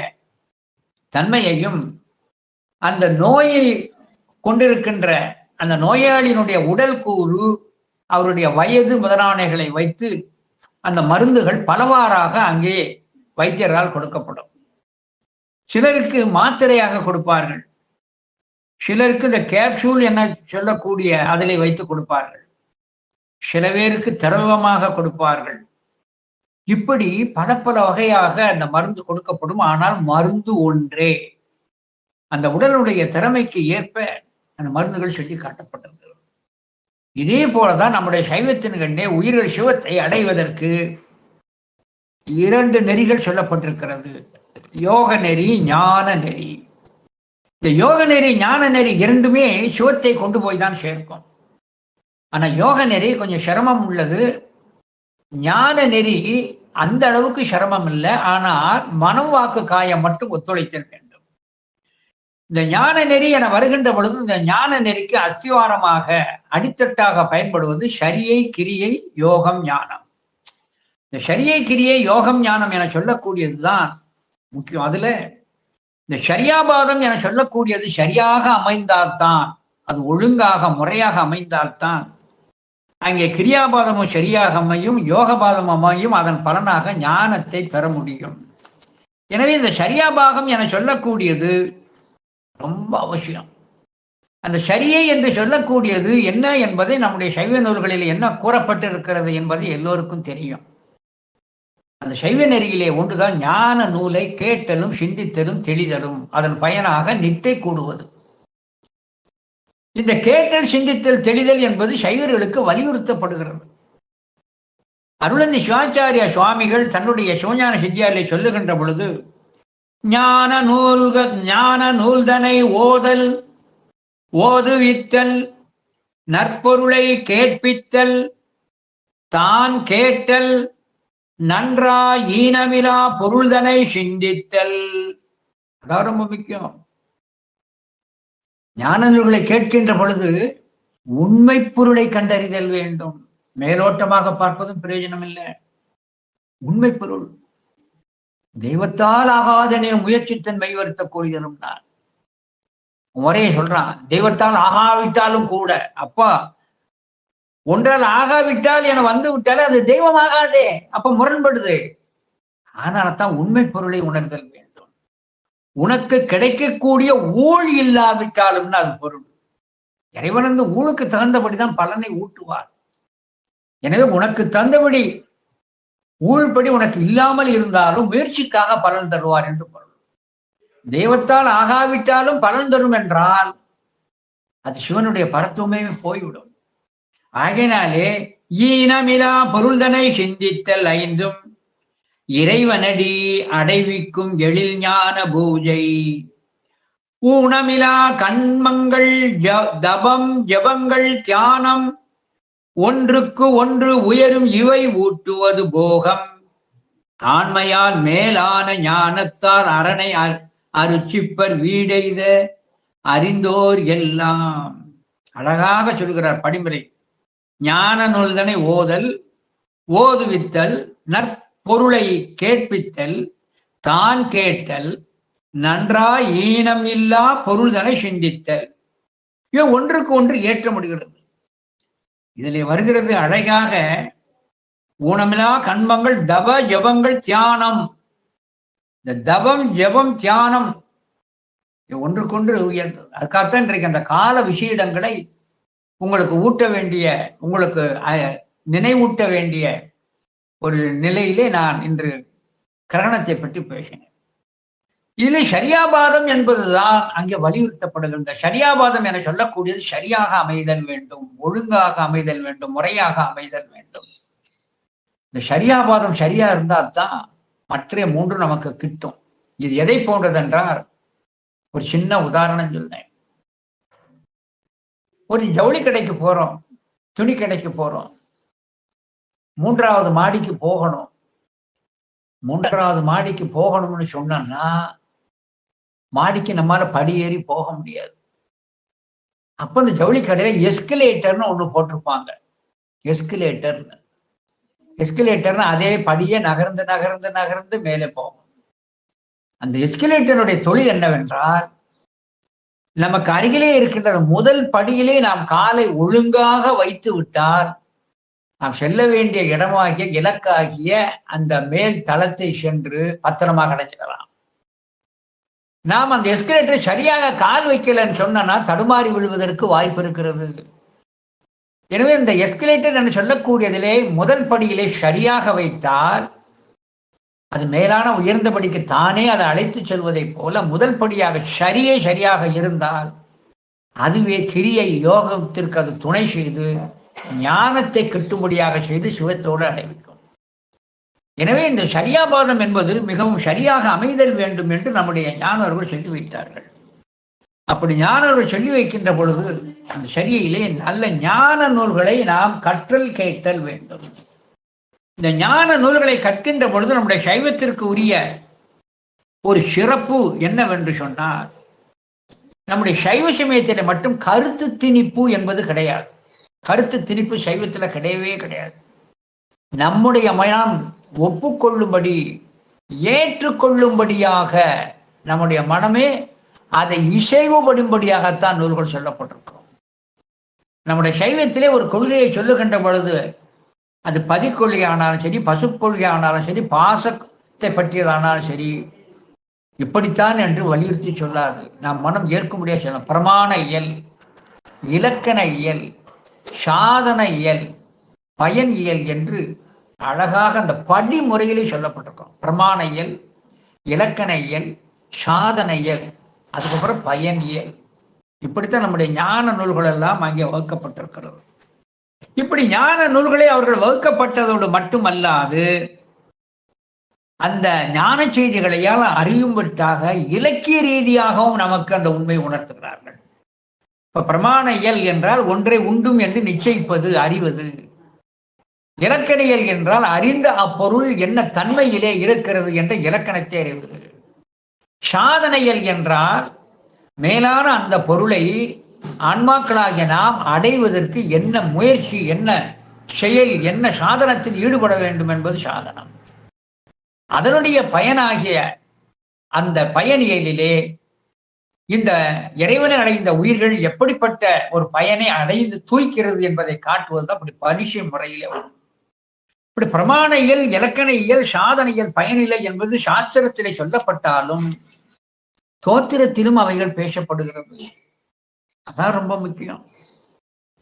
தன்மையையும் அந்த நோயை கொண்டிருக்கின்ற அந்த நோயாளியினுடைய உடல் கூறு, அவருடைய வயது முதலானவைகளை வைத்து அந்த மருந்துகள் பலவாறாக அங்கே வைத்தியரால் கொடுக்கப்படும். சிலருக்கு மாத்திரையாக கொடுப்பார்கள், சிலருக்கு இந்த கேப்சூல் என சொல்லக்கூடிய அதிலே வைத்து கொடுப்பார்கள், சில பேருக்கு திரவமாக கொடுப்பார்கள். இப்படி பல வகையாக அந்த மருந்து கொடுக்கப்படும். ஆனால் மருந்து ஒன்றே. அந்த உடலுடைய திறமைக்கு ஏற்ப அந்த மருந்துகள் சொல்லி காட்டப்பட்டிருக்கிறது. இதே போலதான் நம்முடைய சைவத்தின் கண்டே உயிர்கள் சிவத்தை அடைவதற்கு 2 நெறிகள் சொல்லப்பட்டிருக்கிறது. யோக நெறி, ஞான நெறி. இந்த யோக நெறி, ஞான நெறி இரண்டுமே சிவத்தை கொண்டு போய் தான் சேர்க்கும். ஆனா யோக நெறி கொஞ்சம் சிரமம் உள்ளது. ஞான நெறி அந்த அளவுக்கு சிரமம் இல்லை. ஆனால் மனம், வாக்கு, காயம் மட்டும் ஒத்துழைத்தல் வேண்டும். இந்த ஞான நெறி என வருகின்ற பொழுது இந்த ஞான நெறிக்கு அஸ்திவாரமாக அடித்தட்டாக பயன்படுவது சரியை, கிரியை, யோகம், ஞானம். இந்த சரியை, கிரியை, யோகம், ஞானம் என சொல்லக்கூடியதுதான் முக்கியம். அதுல இந்த சரியாபாதம் என சொல்லக்கூடியது சரியாக அமைந்தால்தான், அது ஒழுங்காக முறையாக அமைந்தால்தான் அங்கே கிரியாபாதமும் சரியாக அமையும், யோகபாதம் அமையும். அதன் பலனாக ஞானத்தை பெற முடியும். எனவே இந்த சரியாபாகம் என சொல்லக்கூடியது ரொம்ப அவசியம். அந்த சரியை என்று சொல்லக்கூடியது என்ன என்பதை நம்முடைய சைவ நூல்களில் என்ன கூறப்பட்டிருக்கிறது என்பது எல்லோருக்கும் தெரியும். அந்த சைவ நெறியிலே ஒன்றுதான் ஞான நூலை கேட்டலும் சிந்தித்தலும் தெளிதலும், அதன் பயனாக நிட்டை கூடுவது. இந்த கேட்டல் சிந்தித்தல் தெளிதல் என்பது சைவர்களுக்கு வலியுறுத்தப்படுகிறது. அருளந்தி சிவாச்சாரிய சுவாமிகள் தன்னுடைய சிவஞான சித்தியாரிலே சொல்லுகின்ற பொழுது, ஞான நூல்தனை ஓதல் ஓதுவித்தல் நற்பொருளை கேட்பித்தல் தான் கேட்டல் நன்றா ஈனமிலா பொருள்தனை சிந்தித்தல். அதான் ரொம்ப முக்கியம். ஞான நூல்களை கேட்கின்ற பொழுது உண்மை பொருளை கண்டறிதல் வேண்டும். மேலோட்டமாக பார்ப்பதும் பிரயோஜனம் இல்லை. உண்மை பொருள் தெய்வத்தால் ஆகாதனே முயற்சித்தன் மெய்வருத்த கூறியனும் நான் முறையை சொல்றான். தெய்வத்தால் ஆகாவிட்டாலும் கூட, அப்பா ஒன்றால் ஆகாவிட்டால் என வந்து விட்டாலே அது தெய்வம் ஆகாதே, அப்ப முரண்படுது. அதனாலதான் உண்மை பொருளை உணர்தல் வேண்டும். உனக்கு கிடைக்கக்கூடிய ஊழ் இல்லாவிட்டாலும் அது பொருள். இறைவன் அந்த ஊழுக்கு தகுந்தபடிதான் பலனை ஊட்டுவார். எனவே உனக்கு தந்தபடி ஊழ்படி உனக்கு இல்லாமல் இருந்தாலும் முயற்சிக்காக பலன் தருவார் என்று பொருள். தெய்வத்தால் ஆகாவிட்டாலும் பலன் தரும் என்றால் அது சிவனுடைய பரத்துவமே போய்விடும். ஆகையினாலே ஈனமிலா பொருள்தனை சிந்தித்தல் ஐந்தும் இறைவனடி அடைவிக்கும் எழில் ஞான பூஜை. ஊனமிலா கண்மங்கள் தபம் ஜபங்கள் தியானம் ஒன்றுக்கு ஒன்று உயரும் இவை ஊட்டுவது போகம். ஆண்மையால் மேலான ஞானத்தால் அரணை அருச்சிப்பர் வீடெய்த அறிந்தோர் எல்லாம். அழகாக சொல்கிறார் படிமுறை. ஞான நூல்தனை ஓதல் ஓதுவித்தல் நற்பொருளை கேட்பித்தல் தான் கேட்டல் நன்றா ஈனம் இல்லா பொருள்தனை சிந்தித்தல். இவை ஒன்றுக்கு ஒன்று ஏற்ற முடிகிறது. இதில் வருகிறது அழகாக ஊனமிலா கண்மங்கள் தப ஜபங்கள் தியானம். இந்த தபம் ஜபம் தியானம் ஒன்றுக்கொன்று உயர்ந்தது. அதுக்காகத்தான் இன்றைக்கு அந்த கால விஷயங்களை உங்களுக்கு ஊட்ட வேண்டிய, உங்களுக்கு நினைவூட்ட வேண்டிய ஒரு நிலையிலே நான் இன்று கரணத்தை பற்றி பேசினேன். இதில் ஷரியாபாதம் என்பதுதான் அங்கே வலியுறுத்தப்படுகின்ற. ஷரியாபாதம் என சொல்லக்கூடியது சரியாக அமைதல் வேண்டும், ஒழுங்காக அமைதல் வேண்டும், முறையாக அமைதல் வேண்டும். இந்த ஷரியாபாதம் சரியா இருந்தால் தான் மற்ற மூன்று நமக்கு கிட்டும். இது எதை போன்றதென்றால், ஒரு சின்ன உதாரணம் சொன்னேன். ஒரு ஜவுளி கடைக்கு போறோம், துணி கடைக்கு போறோம், 3வது மாடிக்கு போகணும். 3வது மாடிக்கு போகணும்னு சொன்னா மாடிக்கு நம்மால படி ஏறி போக முடியாது. அப்ப இந்த ஜவுளி கடையில எஸ்கலேட்டர்னு ஒண்ணு போட்டிருப்பாங்க. எஸ்கலேட்டர்னு அதே படியே நகர்ந்து நகர்ந்து நகர்ந்து மேலே போகும். அந்த எஸ்கலேட்டருடைய தொழில் என்னவென்றால், நமக்கு அருகிலே இருக்கின்ற முதல் படியிலே நாம் காலை ஒழுங்காக வைத்து விட்டால் நாம் செல்ல வேண்டிய இடமாகிய இலக்காகிய அந்த மேல் தளத்தை சென்று பத்திரமாக அடைஞ்சிடலாம். நாம் அந்த எஸ்கலேட்டரை சரியாக கால் வைக்கலன்னு சொன்னா தடுமாறி விழுவதற்கு வாய்ப்பு இருக்கிறது. எனவே இந்த எஸ்கலேட்டர் என்று சொல்லக்கூடியதிலே முதல் படியிலே சரியாக வைத்தால் அது மேலான உயர்ந்தபடிக்கு தானே அதை அழைத்து செல்வதை போல முதல் படியாக சரியாக இருந்தால் அதுவே கிரியை யோகத்திற்கு அது துணை செய்து ஞானத்தை கிட்டும்படியாக செய்து சிவத்தோடு அடைவிக்கும். எனவே இந்த ஷரியாபாதம் என்பது மிகவும் சரியாக அமைதல் வேண்டும் என்று நம்முடைய ஞானவர்கள் சொல்லி வைத்தார்கள். அப்படி ஞானவர்கள் சொல்லி வைக்கின்ற பொழுது அந்த ஷரியையிலே நல்ல ஞான நூல்களை நாம் கற்றல் கேட்டல் வேண்டும். இந்த ஞான நூல்களை கற்கின்ற பொழுது நம்முடைய சைவத்திற்கு உரிய ஒரு சிறப்பு என்னவென்று சொன்னால், நம்முடைய சைவ சமயத்தில் மட்டும் கருத்து திணிப்பு என்பது கிடையாது. கருத்து திணிப்பு சைவத்துல கிடையவே கிடையாது. நம்முடைய மனம் ஒப்புக்கொள்ளும்படி ஏற்றுக்கொள்ளும்படியாக நம்முடைய மனமே அதை இசைவுபடும்படியாகத்தான் நூல்கள் சொல்லப்பட்டிருக்கிறோம். நம்முடைய சைவத்திலே ஒரு கொள்கையை சொல்லுகின்ற பொழுது அது பதிக்கொள்கை ஆனாலும் சரி, பசுக்கொள்கை ஆனாலும் சரி, பாசத்தை பற்றியதானாலும் சரி, இப்படித்தான் என்று வலியுறுத்தி சொல்லாது. நாம் மனம் ஏற்க முடியாது சொல்லலாம். பிரமாண இயல், இலக்கண இயல், சாதன இயல், பயன் இயல் என்று அழகாக அந்த படிமுறையிலே சொல்லப்பட்டிருக்கும். பிரமாண இயல், இலக்கண இயல், சாதன இயல், அதுக்கப்புறம் பயன் இயல். இப்படித்தான் நம்முடைய ஞான நூல்கள் எல்லாம் அங்கே வகுக்கப்பட்டிருக்கிறது. இப்படி ஞான நூல்களை அவர்கள் வகுக்கப்பட்டதோடு மட்டுமல்லாது அந்த ஞான செய்திகளையால் அறியும்பட்டாக இலக்கிய ரீதியாகவும் நமக்கு அந்த உண்மை உணர்த்துகிறார்கள். இப்ப பிரமாண இயல் என்றால் ஒன்றை உண்டும் என்று நிச்சயிப்பது, அறிவது. இலக்கணியல் என்றால் அறிந்த அப்பொருள் என்ன தன்மையிலே இருக்கிறது என்ற இலக்கணத்தை அறிவது. சாதனையல் என்றால் மேலான அந்த பொருளை ஆன்மாக்களாகிய நாம் அடைவதற்கு என்ன முயற்சி, என்ன செயல், என்ன சாதனத்தில் ஈடுபட வேண்டும் என்பது சாதனம். அதனுடைய பயனாகிய அந்த பயனியலிலே இந்த இறைவனை அடைந்த உயிர்கள் எப்படிப்பட்ட ஒரு பயனை அடைந்து தூய்க்கிறது என்பதை காட்டுவதுதான் அப்படி பரிசு முறையிலே வரும். இப்படி பிரமாண இயல், இலக்கண இயல், சாதன இயல், பயனிலை என்பது சாஸ்திரத்திலே சொல்லப்பட்டாலும் தோத்திரத்திலும் அவைகள் பேசப்படுகிறது. அதான் ரொம்ப முக்கியம்.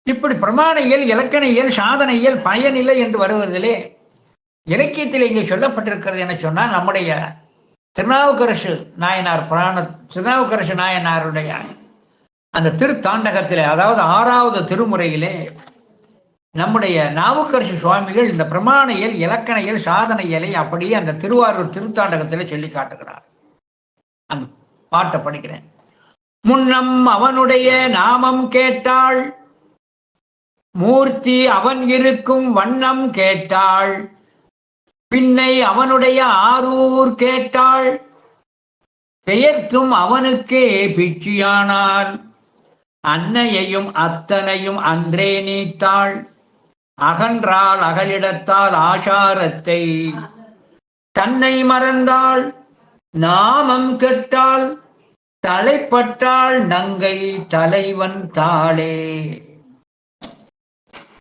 இப்படி பிரமாண இயல், இலக்கண இயல், சாதன இயல், பயனிலை என்று வருவதிலே இலக்கியத்தில் இங்கே சொல்லப்பட்டிருக்கிறது என சொன்னால் நம்முடைய திருநாவுக்கரசு நாயனார் திருநாவுக்கரசு நாயனாருடைய அந்த திருத்தாண்டகத்திலே, அதாவது 6வது திருமுறையிலே நம்முடைய நாவுக்கரசு சுவாமிகள் இந்த பிரமாண இயல், இலக்கண இயல், சாதன இயலை அப்படியே அந்த திருவாரூர் திருத்தாண்டகத்திலே சொல்லி காட்டுகிறார். அந்த பாட்டை படிக்கிறேன். முன்னம் அவனுடைய நாமம் கேட்டாள், மூர்த்தி அவன் இருக்கும் வண்ணம் கேட்டாள், பின்னை அவனுடைய ஆரூர் கேட்டாள், பெயர்த்தும் அவனுக்கே பிச்சியானாள், அன்னையையும் அத்தனையும் அன்றே நீத்தாள், அகன்றாள் அகலிடத்தால் ஆசாரத்தை, தன்னை மறந்தாள் நாமம் கெட்டாள், தலைப்பட்டாள் நங்கை தலைவன் தாளே.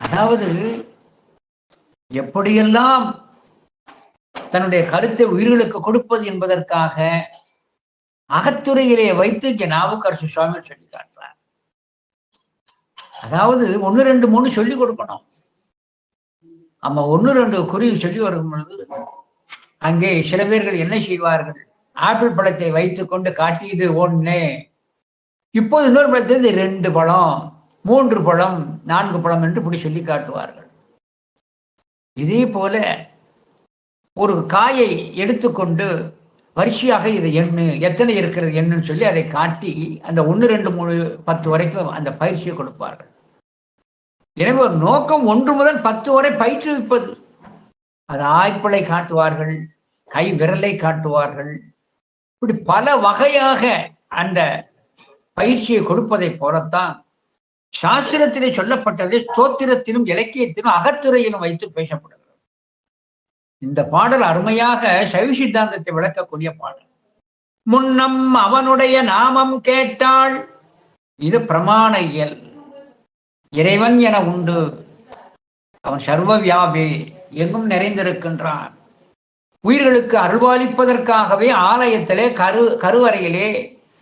அதாவது எப்படியெல்லாம் தன்னுடைய கருத்தை உயிர்களுக்கு கொடுப்பது என்பதற்காக அகத்துறையிலே வைத்து இங்கே நாவுக்கரசு சுவாமி சொல்லி காட்டுறார். அதாவது 1, 2, 3 சொல்லிக் கொடுக்கணும். நம்ம 1, 2 குறி சொல்லி வரும் பொழுது அங்கே சில பேர்கள் என்ன செய்வார்கள், ஆப்பிள் பழத்தை வைத்துக் கொண்டு காட்டியது 1, இப்போது இன்னொரு பழத்திலிருந்து 2 பழம், 3 பழம், 4 பழம் என்று இப்படி சொல்லி காட்டுவார்கள். இதே போல ஒரு காயை எடுத்துக்கொண்டு வரிசையாக இது எண்ணு, எத்தனை இருக்கிறது எண்ணுன்னு சொல்லி அதை காட்டி அந்த 1, 2, 3, 10 வரைக்கும் அந்த பயிற்சியை கொடுப்பார்கள். எனவே ஒரு நோக்கம் 1 முதல் 10 வரை பயிற்றுவிப்பது. அது ஆய்ப்பிளை காட்டுவார்கள், கை விரலை காட்டுவார்கள். இப்படி பல வகையாக அந்த பயிற்சியை கொடுப்பதை போலத்தான் சாஸ்திரத்திலே சொல்லப்பட்டது ஸ்தோத்திரத்திலும் இலக்கியத்திலும் அகத்துறையிலும் வைத்து பேசப்படுகிறது. இந்த பாடல் அருமையாக சைவ சித்தாந்தத்தை விளக்கக்கூடிய பாடல். முன்னம் அவனுடைய நாமம் கேட்டாள், இது பிரமாண இயல். இறைவன் என உண்டு, அவன் சர்வ வியாபி, எங்கும் நிறைந்திருக்கின்றான். உயிர்களுக்கு அருள்வாளிப்பதற்காகவே ஆலயத்திலே கருவறையிலே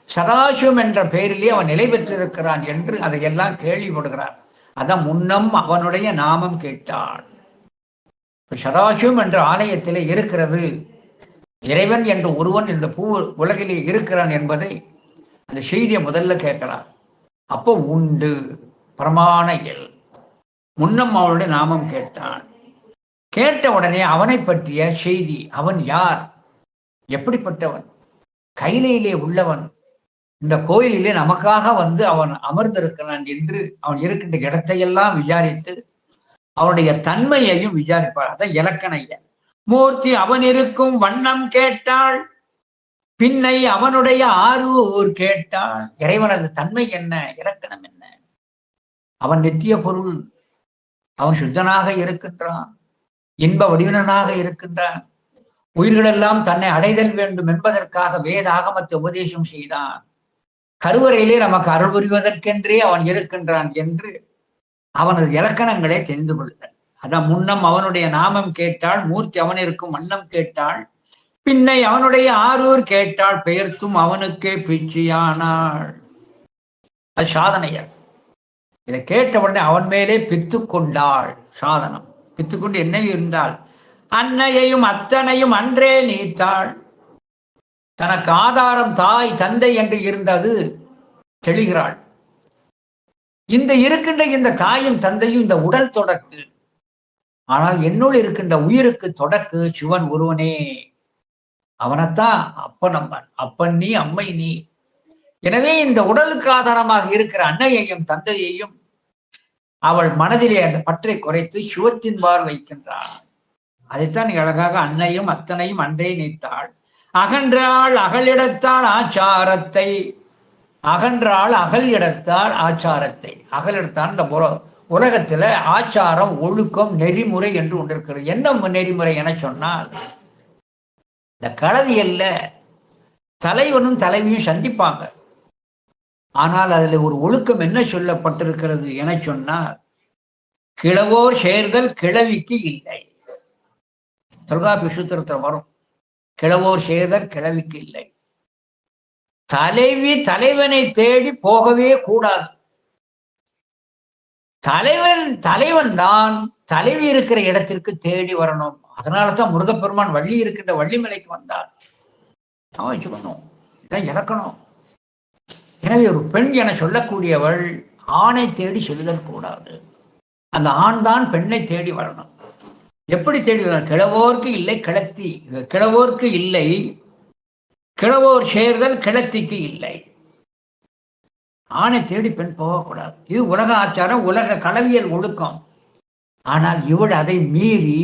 சதாசிவம் என்ற பெயரிலே அவன் நிலை பெற்றிருக்கிறான் என்று அதையெல்லாம் கேள்விப்படுகிறார். அதான் முன்னம் அவனுடைய நாமம் கேட்டாள். சதாசிவம் என்ற ஆலயத்திலே இருக்கிறது, இறைவன் என்ற ஒருவன் இந்த உலகிலே இருக்கிறான் என்பதை அந்த செய்தியை முதல்ல கேட்கலாம். அப்போ உண்டு பிரமாண இயல். முன்னம் அவனுடைய நாமம் கேட்டான். கேட்ட உடனே அவனை பற்றிய செய்தி, அவன் யார், எப்படிப்பட்டவன், கையிலே உள்ளவன், இந்த கோயிலிலே நமக்காக வந்து அவன் அமர்ந்திருக்கிறான் என்று அவன் இருக்கின்ற இடத்தையெல்லாம் விசாரித்து அவனுடைய தன்மையையும் விசாரிப்பார். அதான் இலக்கண இயல். மூர்த்தி அவன் இருக்கும் வண்ணம் கேட்டாள், பின்னை அவனுடைய ஆரூர் கேட்டாள். இறைவனது தன்மை என்ன, இலக்கணம் என்ன, அவன் நித்திய பொருள், அவன் சுத்தனாக இருக்கின்றான், இன்ப வடிவனாக இருக்கின்றான், உயிர்களெல்லாம் தன்னை அடைதல் வேண்டும் என்பதற்காக வேத ஆகமத்தை உபதேசம் செய்தான், கருவறையிலே நமக்கு அருள் புரிவதற்கென்றே அவன் இருக்கின்றான் என்று அவனது இலக்கணங்களை தெரிந்து கொள்ளுங்கள். அதான் முன்னம் அவனுடைய நாமம் கேட்டாள், மூர்த்தி அவன் இருக்கும் வண்ணம் கேட்டாள், பின்னை அவனுடைய ஆரூர் கேட்டாள், பெயர்த்தும் அவனுக்கே பிச்சியானாள். அது சாதனையர். இதை கேட்ட உடனே அவன் மேலே பித்து கொண்டாள். சாதனம் பித்துக்கொண்டு என்ன இருந்தால் அன்னையையும் அத்தனையும் அன்றே நீத்தாள். தனக்கு ஆதாரம் தாய் தந்தை என்று இருந்தது தெளிகிறாள். இந்த இருக்கின்ற இந்த தாயும் தந்தையும் இந்த உடல் தொடக்கு. ஆனால் என்னுள் இருக்கின்ற உயிருக்கு தொடக்கு சிவன் ஒருவனே. அவனைத்தான் அப்பன் அம்மன், அப்பன் நீ அம்மை நீ. எனவே இந்த உடலுக்கு ஆதாரமாக இருக்கிற அன்னையையும் தந்தையையும் அவள் மனதிலே அந்த பற்றை குறைத்து சிவத்தின் பால் வைக்கின்றாள். அதைத்தான் அழகாக அன்னையும் அத்தனையும் அன்றே நீத்தாள். அகன்றாள் அகலிடத்தால் ஆச்சாரத்தை. அகன்றாள் அகல் இடத்தால் ஆச்சாரத்தை. அகலிடத்தான் இந்த உலகத்துல ஆச்சாரம், ஒழுக்கம், நெறிமுறை என்று ஒன்று இருக்கிறது. என்ன நெறிமுறை என சொன்னால், இந்த களவியல்ல தலைவனும் தலைவியும் சந்திப்பாங்க. ஆனால் அதுல ஒரு ஒழுக்கம் என்ன சொல்லப்பட்டிருக்கிறது என சொன்னால், கிழவோர் செயல்கள் கிழவிக்கு இல்லை. தொல்காப்பிய சூத்திரத்தில் வரும், கிழவோர் செயல்கள் கிழவிக்கு இல்லை. தலைவி தலைவனை தேடி போகவே கூடாது. தலைவன் தான் தலைவி இருக்கிற இடத்திற்கு தேடி வரணும். அதனாலதான் முருகப்பெருமான் வள்ளி இருக்கின்ற வள்ளிமலைக்கு வந்தார். வச்சுக்கணும், இதான் இலக்கணம். எனவே ஒரு பெண் என சொல்லக்கூடியவள் ஆணை தேடி செல்லுதல் கூடாது. அந்த ஆண் தான் பெண்ணை தேடி வரணும். எப்படி தேடி வரணும்? கிழவோர்க்கு இல்லை கிளத்தி, கிழவோர்க்கு இல்லை கிழவோர் சேர்தல் கிளத்திக்கு இல்லை. ஆணை தேடி பெண் போகக்கூடாது. இது உலக ஆச்சாரம், உலக களவியல் ஒழுக்கம். ஆனால் இவள் அதை மீறி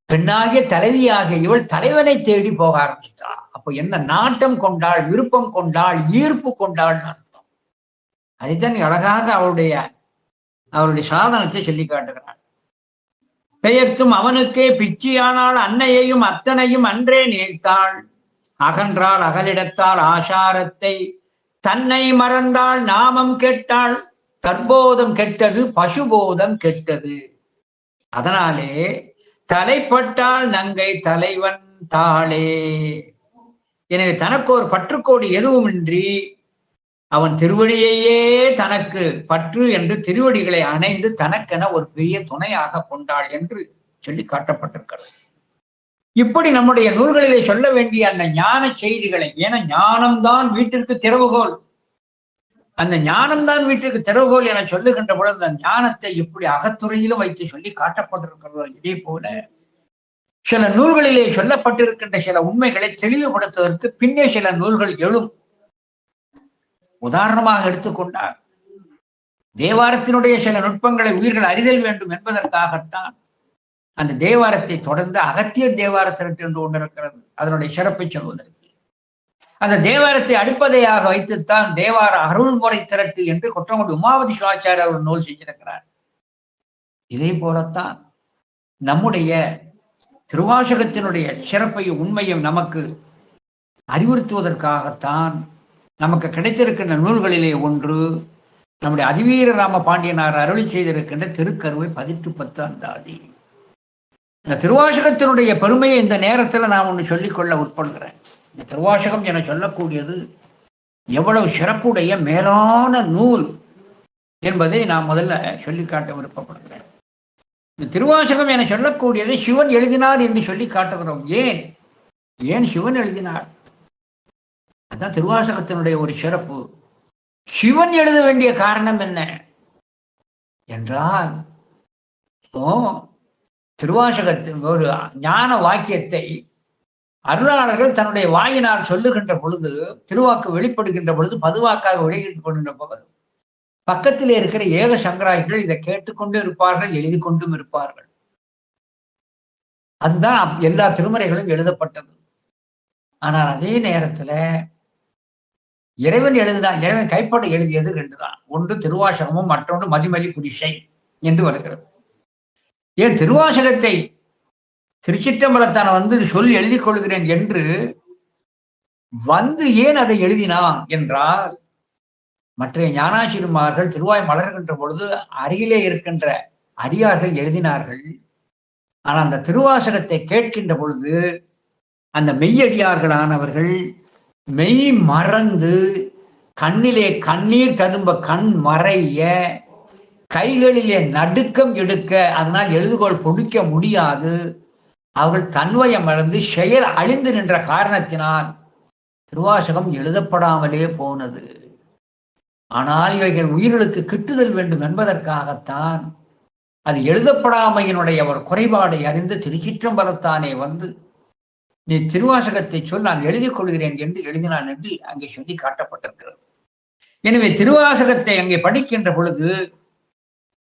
பெண்ணாகிய தலைவியாகிய இவள் தலைவனை தேடி போக ஆரம்பிச்சிட்டாள். அப்போ என்ன நாட்டம் கொண்டாள், விருப்பம் கொண்டாள், ஈர்ப்பு கொண்டாள் அர்த்தம். அதைத்தான் அழகாக அவருடைய சாதனத்தை சொல்லி காட்டுகிறாள். பெயர்த்தும் அவனுக்கே பிச்சியானால் அன்னையையும் அத்தனையும் அன்றே நீர்த்தாள். அகன்றாள் அகலிடத்தால் ஆசாரத்தை. தன்னை மறந்தாள் நாமம் கெட்டாள். தற்போதம் கெட்டது, பசுபோதம் கெட்டது. அதனாலே தலைப்பட்டால் நங்கை தலைவன் தாளே. எனவே தனக்கு ஒரு பற்றுக்கோடி எதுவுமின்றி அவன் திருவடியையே தனக்கு பற்று என்று திருவடிகளை அணைந்து தனக்கென ஒரு பெரிய துணையாக கொண்டாள் என்று சொல்லி காட்டப்பட்டிருக்கிறது. இப்படி நம்முடைய நூல்களிலே சொல்ல வேண்டிய அந்த ஞான செய்திகளை, ஏன்னா ஞானம்தான் வீட்டிற்கு திறவுகோல், அந்த ஞானம்தான் வீட்டிற்கு திறவுகோல் என சொல்லுகின்ற பொழுது அந்த ஞானத்தை எப்படி அகத்துறையிலும் வைத்து சொல்லி காட்டப்பட்டிருக்கிறதோ, இதே போல சில நூல்களிலே சொல்லப்பட்டிருக்கின்ற சில உண்மைகளை தெளிவுபடுத்துவதற்கு பின்னே சில நூல்கள் எழும். உதாரணமாக எடுத்துக்கொண்டார், தேவாரத்தினுடைய சில நுட்பங்களை உயிர்கள் அறிதல் வேண்டும் என்பதற்காகத்தான் அந்த தேவாரத்தை தொடர்ந்து அகத்தியர் தேவார திரட்டு என்று ஒன்று இருக்கிறது. அதனுடைய சிறப்பை சொல்வதற்கு அந்த தேவாரத்தை அடிப்படையாக வைத்துத்தான் தேவார அருள்முறை திரட்டு என்று கொற்றங்குடி உமாவதி சிவாச்சாரியர் ஒரு நூல் செஞ்சிருக்கிறார். இதே போலத்தான் நம்முடைய திருவாசகத்தினுடைய சிறப்பையும் உண்மையும் நமக்கு அறிவுறுத்துவதற்காகத்தான் நமக்கு கிடைத்திருக்கின்ற நூல்களிலே ஒன்று நம்முடைய அதிவீர ராம பாண்டியனார் அருளி செய்திருக்கின்ற திருக்கருவை 10 அந்தாதி. இந்த திருவாசகத்தினுடைய பெருமையை இந்த நேரத்தில் நான் ஒன்று சொல்லிக்கொள்ள உட்படுகிறேன். இந்த திருவாசகம் என சொல்லக்கூடியது எவ்வளவு சிறப்புடைய மேலான நூல் என்பதை நான் முதல்ல சொல்லி காட்ட விருப்பப்படுகிறேன். இந்த திருவாசகம் என சொல்லக்கூடியதை சிவன் எழுதினார் என்று சொல்லி காட்டுகிறோம். ஏன் சிவன் எழுதினார்? அதுதான் திருவாசகத்தினுடைய ஒரு சிறப்பு. சிவன் எழுத வேண்டிய காரணம் என்ன என்றால், திருவாசகத்தின் ஒரு ஞான வாக்கியத்தை அருளாளர்கள் தன்னுடைய வாயினால் சொல்லுகின்ற பொழுது, திருவாக்கு வெளிப்படுகின்ற பொழுது, பதுவாக்காக வெளியிடுகின்ற பொழுது பக்கத்திலே இருக்கிற ஏக சங்கராய்கள் இதை கேட்டுக்கொண்டு இருப்பார்கள், எழுதி கொண்டும் இருப்பார்கள். அதுதான் எல்லா திருமுறைகளும் எழுதப்பட்டது. ஆனால் அதே நேரத்துல இறைவன் இறைவன் கைப்பட எழுதியது 2 தான். ஒன்று திருவாசகமும், மற்றொன்று மதிமலி புரிஷை என்று வருகிறது. ஏன் திருவாசகத்தை திருச்சிற்றம்பலத்தான சொல்லி எழுதி கொள்கிறேன் என்று ஏன் அதை எழுதினான் என்றால், மற்ற ஞானாசிரியமார்கள் திருவாய் மலர்கின்ற பொழுது அருகிலே இருக்கின்ற அடியார்கள் எழுதினார்கள். ஆனால் அந்த திருவாசகத்தை கேட்கின்ற பொழுது அந்த மெய்யடியார்களானவர்கள் மெய் மறந்து கண்ணிலே கண்ணீர் ததும்ப கண் மறைய, கைகளிலே நடுக்கம் எடுக்க, அதனால் எழுதுகோள் பொடிக்க முடியாது. அவர்கள் தன்வயம் மறந்து செயல் அழிந்து நின்ற காரணத்தினால் திருவாசகம் எழுதப்படாமலே போனது. ஆனால் இவைகள் உயிர்களுக்கு கிட்டுதல் வேண்டும் என்பதற்காகத்தான் அது எழுதப்படாமையினுடைய ஒரு குறைபாடை அறிந்து திருச்சிற்றம்பலத்தானே வந்து நீ திருவாசகத்தை சொல், நான் எழுதிக் கொள்கிறேன் என்று எழுதினான் என்று அங்கே சொல்லி காட்டப்பட்டிருக்கிறது. எனவே திருவாசகத்தை அங்கே படிக்கின்ற பொழுது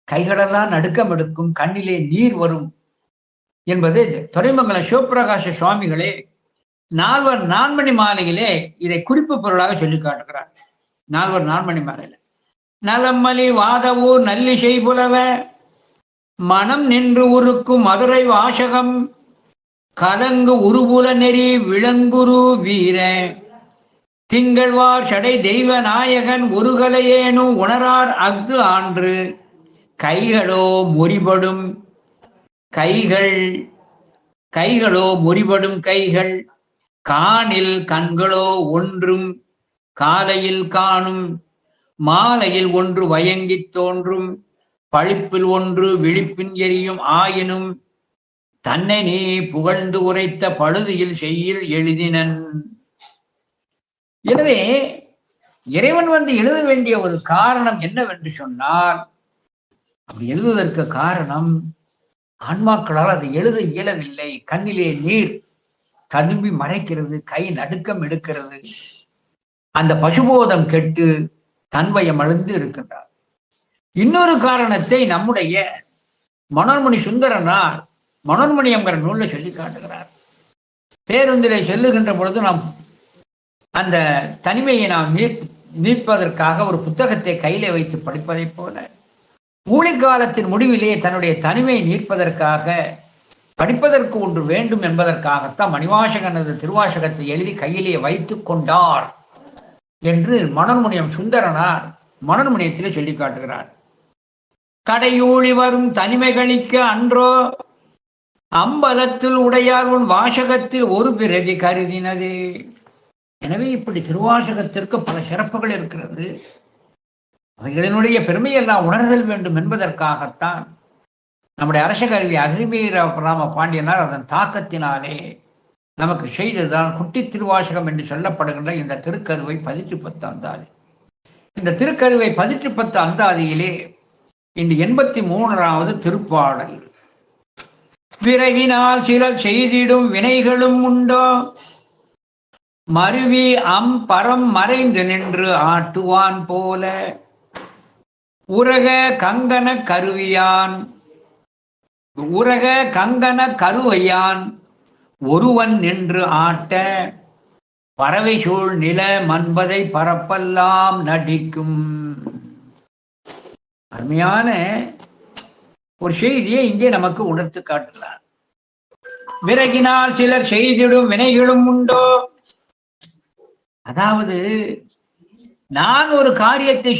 கைகளெல்லாம் நடுக்கம் எடுக்கும், கண்ணிலே நீர் வரும் என்பது துறைமங்கலம் சிவபிரகாச சுவாமிகளே நால்வர் நான்மணி மாலையிலே இதை குறிப்பு பொருளாக சொல்லி காட்டுகிறார். நால்வர் நான்மணி மாலையில நலமலி வாதவூர் நல்லிசை புலவ மனம் நின்று உருக்கும் மதுரை வாசகம் கலங்கு உருபுல நெறி விளங்குரு வீர திங்கள்வார் சடை தெய்வ நாயகன் ஒருகலையேனும் உணரார் அஃது ஆன்று கைகளோ முறிபடும் கைகள் காணில் கண்களோ ஒன்றும் காலையில் காணும் மாலையில் ஒன்று வயங்கித் தோன்றும் பழிப்பில் ஒன்று விழிப்பின் எரியும் ஆயினும் தன்னை நீ புகழ்ந்து உரைத்த பழுதியில் செய்யில் எழுதினன். எனவே இறைவன் வந்து எழுத வேண்டிய ஒரு காரணம் என்னவென்று சொன்னால், அப்படி எழுதுவதற்கு காரணம் ஆன்மாக்களால் அதை எழுத இயலவில்லை. கண்ணிலே நீர் ததும்பி மறைக்கிறது, கை நடுக்கம் எடுக்கிறது, அந்த பசுபோதம் கெட்டு தன்வயம் அழுந்து இருக்கின்றார். இன்னொரு காரணத்தை நம்முடைய மனோன்மணி சுந்தரனார் மனோன்மணி என்கிற நூல்ல சொல்லி காட்டுகிறார். பேருந்திலே செல்லுகின்ற பொழுது நாம் அந்த தனிமையை நாம் மீட்பதற்காக ஒரு புத்தகத்தை கையிலே வைத்து படிப்பதை போல ஊழிக்காலத்தின் முடிவிலே தன்னுடைய தனிமையை நீட்பதற்காக படிப்பதற்கு ஒன்று வேண்டும் என்பதற்காகத்தான் மணிவாசகனது திருவாசகத்தை எழுதி கையிலே வைத்துக் கொண்டார் என்று மனோன்மணியம் சுந்தரனார் மனோன்மணியத்திலே சொல்லி காட்டுகிறார். கடையூழி வரும் தனிமை கழிக்க அன்றோ அம்பலத்தில் உடையார் உன் வாசகத்தில் ஒரு பிரதி கருதினது. எனவே இப்படி திருவாசகத்திற்கு பல சிறப்புகள் இருக்கிறது. அவைகளினுடைய பெருமையெல்லாம் உணர்தல் வேண்டும் என்பதற்காகத்தான் நம்முடைய அரச கல்வி அகிரிமீராம பாண்டியனார் அதன் தாக்கத்தினாலே நமக்கு செய்ததுதான் குட்டி திருவாசகம் என்று சொல்லப்படுகின்ற இந்த திருக்கருவை 18 அந்தாதி. இந்த திருக்கருவை 18 அந்தாதியிலே இந்த 83வது திருப்பாடல். விறகினால் சிலர் செய்திடும் வினைகளும் உண்டோ மருவி பரம் மறைந்து நின்று ஆட்டுவான் போல உரக கங்கன கருவையான் ஒருவன் நின்று ஆட்ட பறவை சூழ் நில மன்பதை பரப்பெல்லாம் நடிக்கும். அருமையான ஒரு செய்தியை இங்கே நமக்கு உணர்த்து காட்டுகிறார். விறகினால் சிலர் செய்திடும் வினைகளும் உண்டோ, அதாவது நான் ஒரு காரியத்தை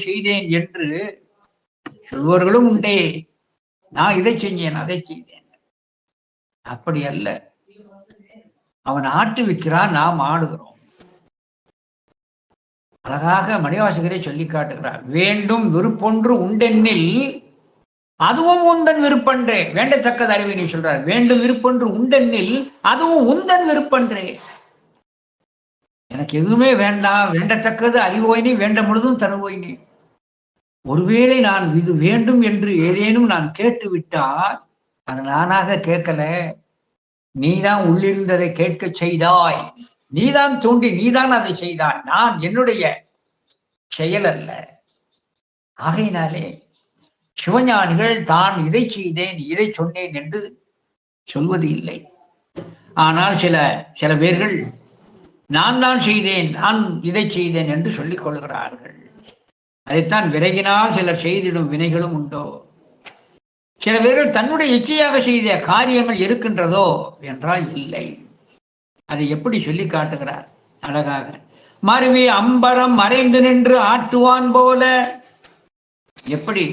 செய்தேன் என்று சொல்வர்களும் உண்டே. நான் இதை செஞ்சேன் அதை செய்தேன், அப்படி அல்ல. அவன் ஆட்டுவிக்கிறான், நாம் ஆடுகிறோம். அழகாக மணிவாசகரை சொல்லி காட்டுகிறார். வேண்டும் விருப்பொன்று உண்டென்னில் அதுவும் உந்தன் விருப்பன்றே. வேண்டத்தக்கது அறிவினை சொல்றார். வேண்டும் விருப்பொன்று உண்டென்னில் அதுவும் உந்தன் விருப்பன்றே. எனக்கு எதுவுமே வேண்டாம், வேண்டத்தக்கது அறிவோயினி, வேண்ட முழுதும் தருவோயினி. ஒருவேளை நான் இது வேண்டும் என்று ஏதேனும் நான் கேட்டு விட்டால் அது நானாக கேட்கல, நீதான் உள்ளிருந்ததை கேட்க செய்தாய், நீதான் தூண்டி நீதான் அதை செய்தாய், நான் என்னுடைய செயல் அல்ல. ஆகையினாலே சிவஞானிகள் தான் இதை செய்தேன் இதை சொன்னேன் என்று சொல்வது இல்லை. ஆனால் சில பேர்கள் நான் தான் செய்தேன், நான் இதை செய்தேன் என்று சொல்லிக் கொள்கிறார்கள். அதைத்தான் விறகினால் சிலர் செய்திடும் வினைகளும் உண்டோ. சில பேர்கள் தன்னுடைய இச்சையாக செய்த காரியங்கள் இருக்கின்றதோ என்றால் இல்லை. அதை எப்படி சொல்லி காட்டுகிறார் அழகாக. மருவி அம்பரம் மறைந்து நின்று ஆட்டுவான் போல. எப்படி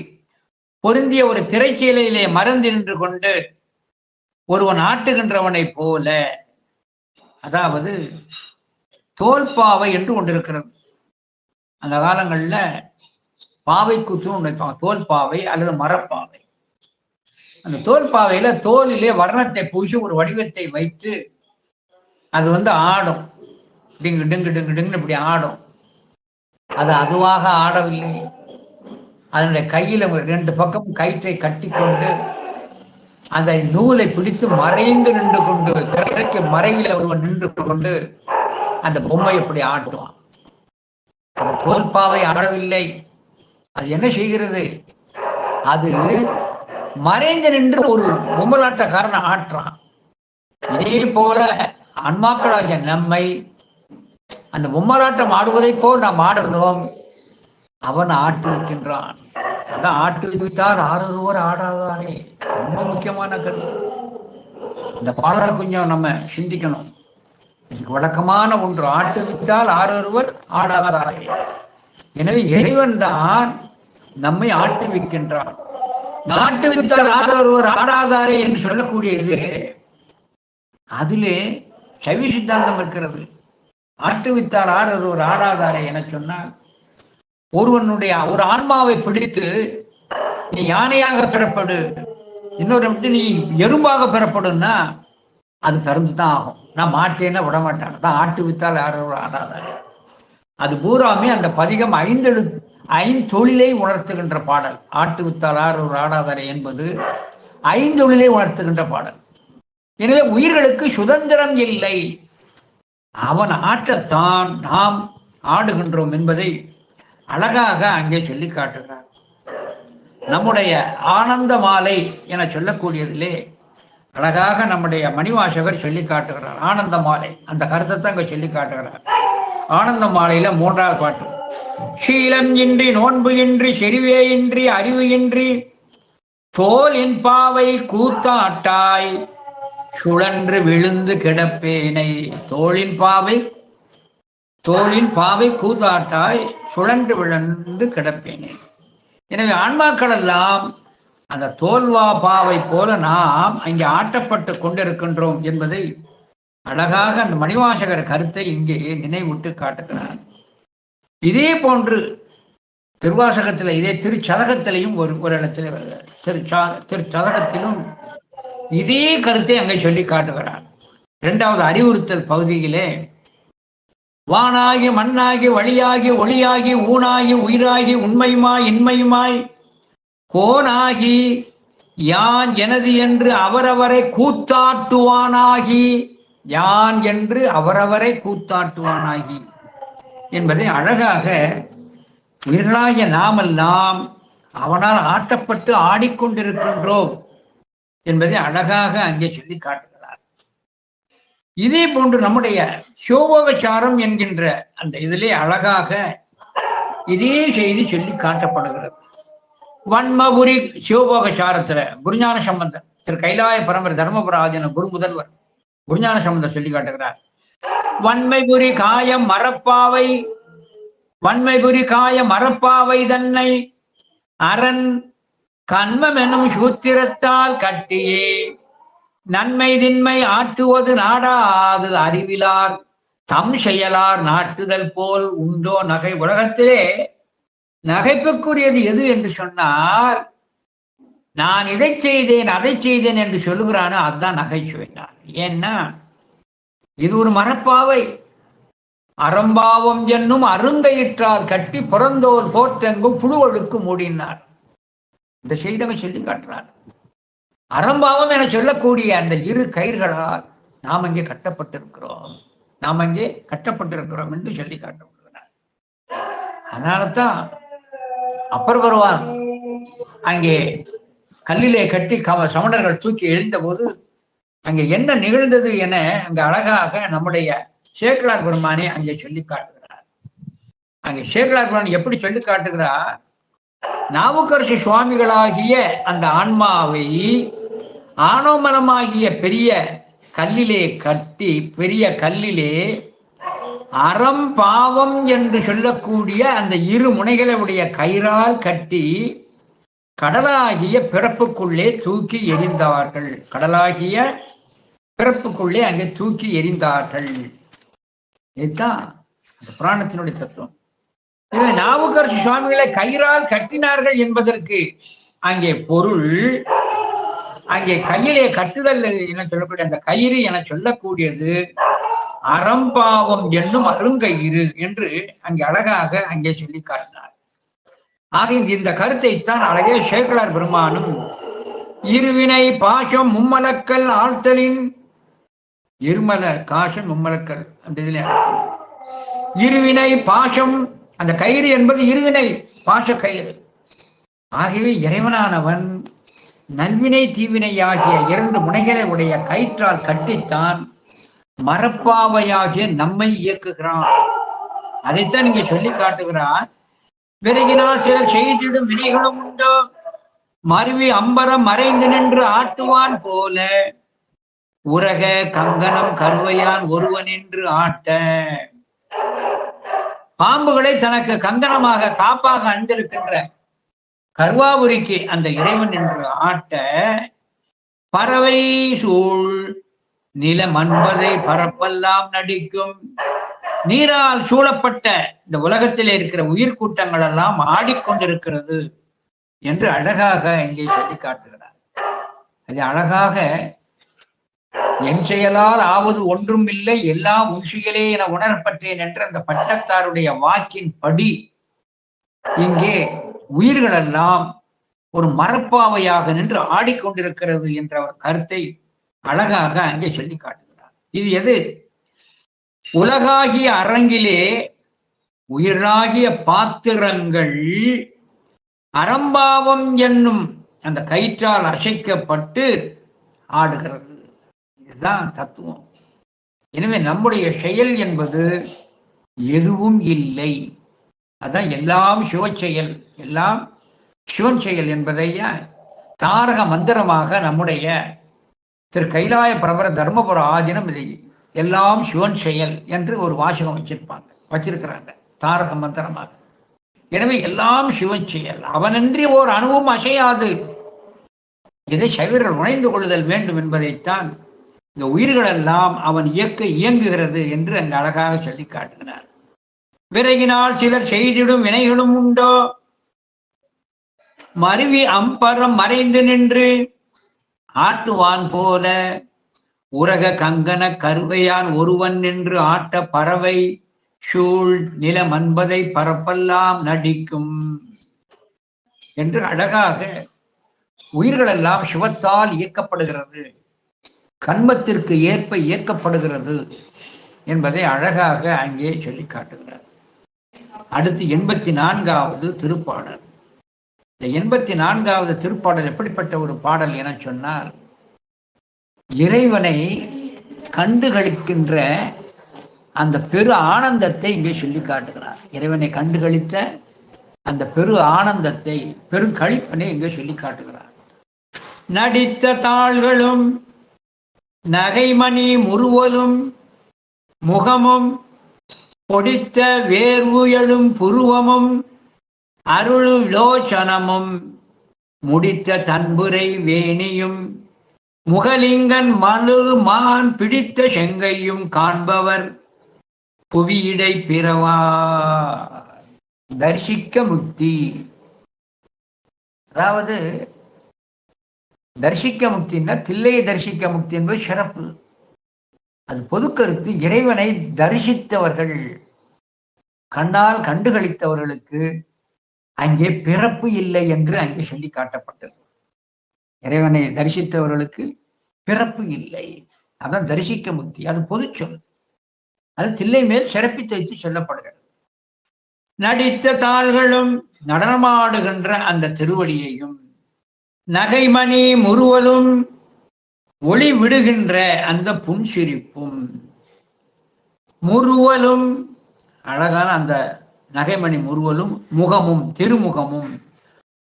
பொருந்திய ஒரு திரைச்சீலையிலே மறந்து நின்று கொண்டு ஒருவன் ஆட்டுகின்றவனை போல. அதாவது தோல்பாவை என்று கொண்டிருக்கிறது. அந்த காலங்கள்ல பாவை கூத்துன்னு ஒன்று வைப்பாங்க, தோல்பாவை அல்லது மரப்பாவை. அந்த தோல் பாவையில தோலிலே வர்ணத்தை பூசி ஒரு வடிவத்தை வைத்து அது ஆடும். டிங்கு டிங்கு டிங்கு டிங்கு இப்படி ஆடும். அது அதுவாக ஆடவில்லை. அதனுடைய கையில 2 பக்கமும் கயிற்றை கட்டி கொண்டு அந்த நூலை பிடித்து மறைந்து நின்று கொண்டு, திரைக்கு மறைவில் ஒருவன் நின்று கொண்டு அந்த பொம்மை எப்படி ஆட்டுவான். அந்த தோல்பாவை ஆடவில்லை. அது என்ன செய்கிறது? அது மறைந்து நின்று ஒரு பொம்மலாட்டக்காரன் ஆட்டுறான். இதே போல ஆன்மாக்களாகிய நம்மை அந்த பொம்மலாட்டம் ஆடுவதை போல் நாம் ஆடணும். அவன் ஆட்டு வைக்கின்றான். அதான் ஆட்டு வைத்தால் ஆறொருவர் ஆடாதாரே. ரொம்ப முக்கியமான கருத்து. இந்த பாடல் கொஞ்சம் நம்ம சிந்திக்கணும். இதுக்கு வழக்கமான ஒன்று. ஆட்டு வைத்தால் ஆறொருவர் ஆடாதாரே. எனவே இறைவன் தான் நம்மை ஆட்டு வைக்கின்றான். நாட்டு வைத்தால் ஆறொருவர் ஆடாதாரே என்று சொல்லக்கூடியது அதிலே சைவ சித்தாந்தம் இருக்கிறது. ஆட்டு வைத்தால் ஆறொருவர் ஆடாதாரே என சொன்னால், ஒருவனுடைய ஒரு ஆன்மாவை பிடித்து நீ யானையாக பெறப்படு, இன்னொரு நீ எறும்பாக பெறப்படும்னா அது பிறந்துதான் ஆகும். நான் மாட்டேன்னா விட மாட்டான். தான் ஆட்டு வித்தால் யாரொரு ஆடாதாரே. அது பூராமே அந்த பதிகம் 5 தொழிலை உணர்த்துகின்ற பாடல். ஆட்டு வித்தால் யாரொரு ஆடாதாரே என்பது 5 தொழிலை உணர்த்துகின்ற பாடல். எனவே உயிர்களுக்கு சுதந்திரம் இல்லை. அவன் ஆட்டத்தான் நாம் ஆடுகின்றோம் என்பதை அழகாக அங்கே சொல்லி காட்டுகிறார். நம்முடைய ஆனந்த மாலை என சொல்லக்கூடியதிலே அழகாக நம்முடைய மணிவாசகர் சொல்லி காட்டுகிறார். ஆனந்த மாலை அந்த கருத்தை தான் அங்கே சொல்லி காட்டுகிறார். ஆனந்த மாலையில 3வது பாட்டு. சீலம் இன்றி, நோன்பு இன்றி, செறிவே இன்றி, அறிவு இன்றி, தோல் என் பாவை கூத்தாட்டாய் சுழன்று விழுந்து கிடப்பேனை. தோளின் பாவை கூத்தாட்டாய் சுழன்று விழுந்து கிடப்பேனே. எனவே ஆன்மாக்கள் எல்லாம் அந்த தோல்வா பாவை போல நாம் அங்கே ஆட்டப்பட்டு கொண்டிருக்கின்றோம் என்பதை அழகாக அந்த மணிவாசகர் கருத்தை இங்கே நினைவுட்டு காட்டுகிறார். இதே போன்று திருவாசகத்தில், இதே திருச்சதகத்திலையும் ஒரு இடத்துல திருச்சதகத்திலும் இதே கருத்தை அங்கே சொல்லி காட்டுகிறார். 2வது அறிவுறுத்தல் பகுதியிலே வானாகி மண்ணாகி வழியாகி ஒளியாகி ஊனாகி உயிராகி உண்மையுமாய் இன்மையுமாய் கோனாகி யான் எனது என்று அவரவரை கூத்தாட்டுவானாகி, யான் என்று அவரவரை கூத்தாட்டுவானாகி என்பதை அழகாக உயிர்களாகிய நாமெல்லாம் அவனால் ஆட்டப்பட்டு ஆடிக்கொண்டிருக்கின்றோம் என்பதை அழகாக அங்கே சொல்லி காட்டுகிறார். இதே போன்று நம்முடைய சிவோபசாரம் என்கின்ற அந்த இதிலே அழகாக இதே செய்தி சொல்லி காட்டப்படுகிறது. வன்மபுரி சிவோபசாரத்துல குருஞான சம்பந்தர், திரு கைலாய பரம்பரை தர்மபுர ஆதீன குரு முதல்வர் குருஞான சம்பந்தர் சொல்லி காட்டுகிறார். வன்மைபுரி காய மரப்பாவை தன்னை அரண் கண்மம் எனும் சூத்திரத்தால் கட்டியே நன்மை தின்மை ஆட்டுவது நாடாது அறிவிலார் தம் செயலார் நாட்டுதல் போல் உண்டோ நகை. உலகத்திலே நகைப்புக்குரியது எது என்று சொன்னால், நான் இதை செய்தேன் அதை செய்தேன் என்று சொல்லுகிறானோ அதுதான் நகைச்சுவை. ஏன்னா இது ஒரு மரப்பாவை. அறம்பாவம் என்னும் அருங்கயிற்றால் கட்டி புறந்தோல் போர்த்தெங்கும் புழுவழுக்கு மூடினார். இந்த செய்தியை சொல்லி காட்டுறார். அறம்பாவம் என சொல்லக்கூடிய அந்த 2 கயிர்களால் நாம் அங்கே கட்டப்பட்டிருக்கிறோம் என்று சொல்லி காட்டப்படுகிறார். அதனால்தான் அப்பர் வருவான் அங்கே கல்லிலே கட்டி சமணர்கள் தூக்கி எழுந்த போது அங்கே என்ன நிகழ்ந்தது என அங்கே அழகாக நம்முடைய சேக்கிழார் பெருமானே அங்கே சொல்லி காட்டுகிறார். அங்கே சேக்கிழார் பெருமான் எப்படி சொல்லி காட்டுகிறார்? நாவுக்கரசு சுவாமிகளாகிய அந்த ஆன்மாவை ஆணவமலமாகிய பெரிய கல்லிலே கட்டி, பெரிய கல்லிலே அறம் பாவம் என்று சொல்லக்கூடிய அந்த 2 முனைகளுடைய கயிறால் கட்டி கடலாகிய பிறப்புக்குள்ளே தூக்கி எறிந்தார்கள். கடலாகிய பிறப்புக்குள்ளே அங்கே தூக்கி எறிந்தார்கள். இதுதான் அந்த புராணத்தினுடைய தத்துவம். இதை நாவுக்கரசு சுவாமிகளை கயிறால் கட்டினார்கள் என்பதற்கு அங்கே பொருள், அங்கே கையிலே கட்டுதல் என சொல்லக்கூடிய அந்த கயிறு என சொல்லக்கூடியது அறம்பாவம் என்னும் அருங்கயிறு என்று அங்கே அழகாக அங்கே சொல்லி காட்டினார். ஆக இந்த கருத்தைத்தான் அழகே சேக்கலார் பெருமானும் இருவினை பாசம் மும்மலக்கல் ஆழ்த்தலின் இருமல காசம் மும்மலக்கல் அந்த இதுல இருவினை பாசம் அந்த கயிறு என்பது இருவினை பாச கயிறு. ஆகவே இறைவனானவன் நல்வினை தீவினை ஆகிய இரண்டு முனைகளை உடைய கயிற்றால் கட்டித்தான் மரப்பாவையாகிய நம்மை இயக்குகிறான். அதைத்தான் இங்கே சொல்லி காட்டுகிறான். விரைகினால் சிலர் செய்திடும் வினைகளும் உண்டோ, மருவி அம்பரம் மறைந்து நின்று ஆட்டுவான் போல உரக கங்கணம் கருவையான் ஒருவன் என்று ஆட்ட. பாம்புகளை தனக்கு கங்கணமாக காப்பாக அணிந்திருக்கின்ற கருவாபுரிக்கு அந்த இறைவன் என்று ஆட்ட, பறவை சூழ் நில மண்பதை பரப்பெல்லாம் நடிக்கும். நீரால் சூழப்பட்ட இந்த உலகத்தில் இருக்கிற உயிர்கூட்டங்கள் எல்லாம் ஆடிக்கொண்டிருக்கிறது என்று அழகாக இங்கே சொல்லி காட்டுகிறார். அது அழகாக என் செயலால் ஆவது ஒன்றும் இல்லை, எல்லாம் உன்சிகளே என உணரப்பட்டேன் என்ற அந்த பட்டத்தாருடைய வாக்கின் படி இங்கே உயிர்கள் எல்லாம் ஒரு மரப்பாவையாக நின்று ஆடிக்கொண்டிருக்கிறது என்ற ஒரு கருத்தை அழகாக அங்கே சொல்லி காட்டுகிறார். இது எது? உலகாகிய அரங்கிலே உயிராகிய பாத்திரங்கள் அறம்பாவம் என்னும் அந்த கயிற்றால் அசைக்கப்பட்டு ஆடுகிறது. இதுதான் தத்துவம். எனவே நம்முடைய செயல் என்பது எதுவும் இல்லை. அதான் எல்லாம் சிவ செயல், எல்லாம் சிவன் செயல் என்பதை தாரக மந்திரமாக நம்முடைய திரு கைலாய பிரபர தர்மபுர ஆதீனம் இதை எல்லாம் சிவன் செயல் என்று ஒரு வாசகம் வச்சிருக்கிறாங்க தாரக மந்திரமாக. எனவே எல்லாம் சிவன் செயல், அவனன்றி ஓர் அணுவும் அசையாது. இதை சைவர்கள் உணர்ந்து கொள்ளுதல் வேண்டும் என்பதைத்தான் இந்த உயிர்கள் எல்லாம் அவன் இயங்குகிறது என்று அங்கு அழகாக சொல்லி காட்டுகிறார். விரைகினால் சிலர் செய்திடும் வினைகளும் உண்டோ, மருவி அம்பரம் மறைந்து நின்று ஆட்டுவான் போல உரக கங்கன கருவையான் ஒருவன் என்று ஆட்ட பறவை சூழ் நில மண்பதை பரப்பெல்லாம் நடிக்கும் என்று அழகாக உயிர்கள் எல்லாம் சிவத்தால் இயக்கப்படுகிறது, கண்மத்திற்கு ஏற்ப இயக்கப்படுகிறது என்பதை அழகாக அங்கே சொல்லி காட்டுகிறார். அடுத்து 84வது திருப்பாடல். இந்த 84வது திருப்பாடல் எப்படிப்பட்ட ஒரு பாடல் என சொன்னால், இறைவனை கண்டுகளிக்கின்ற அந்த பெரு ஆனந்தத்தை இங்கே சொல்லி காட்டுகிறார். இறைவனை கண்டுகளித்த அந்த பெரு ஆனந்தத்தை, பெரும் களிப்பனை இங்கே சொல்லி காட்டுகிறார். நடித்த தாள்களும் நகைமணி முறுவலும் முகமும் பொடித்த வேர்வுயலும் புருவமும் அருள் லோச்சனமும் முடித்த தன்புரை வேணியும் முகலிங்கன் மனு மான் பிடித்த செங்கையும் காண்பவர் புவியிடை பிறவா தரிசிக்க முக்தி. அதாவது தரிசிக்க முக்தின்னா தில்லையை தரிசிக்க முக்தி என்பது சிறப்பு. அது பொதுக்கருத்து. இறைவனை தரிசித்தவர்கள், கண்ணால் கண்டுகளித்தவர்களுக்கு அங்கே பிறப்பு இல்லை என்று அங்கே சொல்லி காட்டப்பட்டது. இறைவனை தரிசித்தவர்களுக்கு பிறப்பு இல்லை, அதான் தரிசிக்க முக்தி. அது பொது சொல், அது தில்லை மேல் சிறப்பித்து வைத்து சொல்லப்படுகிறது. நடித்த தாள்களும் நடனமாடுகின்ற அந்த திருவடியையும் நகைமணி முறுவலும் ஒளி விடுகின்ற அந்த புன்சிரிப்பும் முறுவலும் அழகான அந்த நகைமணி முறுவலும் முகமும் திருமுகமும்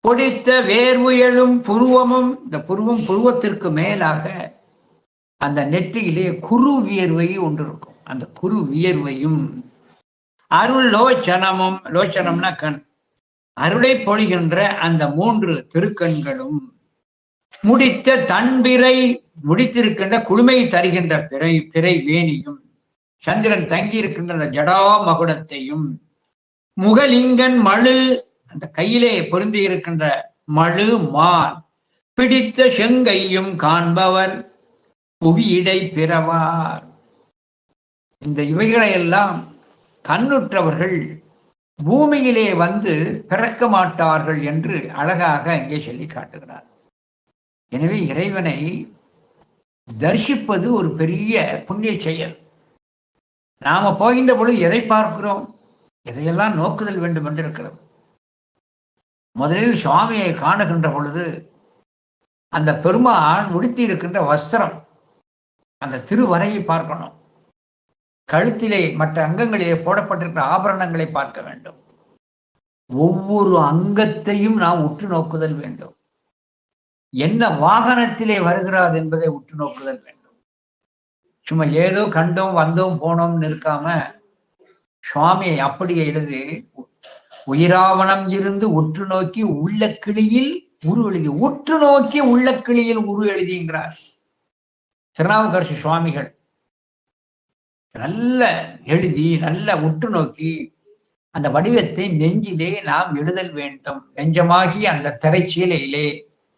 பொடித்த வேர்வுயலும் புருவமும், இந்த புருவம் புருவத்திற்கு மேலாக அந்த நெற்றியிலே குரு வியர்வை ஒன்று இருக்கும், அந்த குரு வியர்வையும் அருள் லோச்சனமும், லோச்சனம்னா கண், அருளை பொழிகின்ற அந்த 3 திருக்கண்களும் முடித்த தன்பிறை, முடித்திருக்கின்ற குளுமை தருகின்ற பிறை வேணியும் சந்திரன் தங்கி இருக்கின்ற அந்த ஜடா மகுடத்தையும் முகலிங்கன் மழு, அந்த கையிலே பொருந்தி இருக்கின்ற மழு மான் பிடித்த செங்கையும் காண்பவர் புவியிடை பிறவார். இந்த இவைகளையெல்லாம் கண்ணுற்றவர்கள் பூமியிலே வந்து பிறக்க மாட்டார்கள் என்று அழகாக இங்கே சொல்லி காட்டுகிறார். எனவே இறைவனை தரிசிப்பது ஒரு பெரிய புண்ணிய செயல். நாம போகின்ற பொழுது எதை பார்க்கிறோம்? எதையெல்லாம் நோக்குதல் வேண்டும் என்று இருக்கிறது. முதலில் சுவாமியை காணுகின்ற பொழுது அந்த பெருமான் உடுத்தி இருக்கின்ற வஸ்திரம், அந்த திருவரையை பார்க்கணும். கழுத்திலே மற்ற அங்கங்களிலே போடப்பட்டிருக்கிற ஆபரணங்களை பார்க்க வேண்டும். ஒவ்வொரு அங்கத்தையும் நாம் உற்று நோக்குதல் வேண்டும். என்ன வாகனத்திலே வருகிறார் என்பதை உற்று நோக்குதல் வேண்டும். சும்மா ஏதோ கண்டோம் வந்தோம் போனோம்னு இருக்காம சுவாமியை அப்படியே எழுதி உயிராவணம் இருந்து உற்று நோக்கி உள்ள கிளியில் உரு எழுதி, உற்று நோக்கி உள்ள கிளியில் உரு எழுதிங்கிறார் திருநாவுக்கரசு சுவாமிகள். நல்ல எழுதி நல்ல உற்று நோக்கி அந்த வடிவத்தை நெஞ்சிலே நாம் எழுதல் வேண்டும். நெஞ்சமாகி அந்த திரைச்சீலையிலே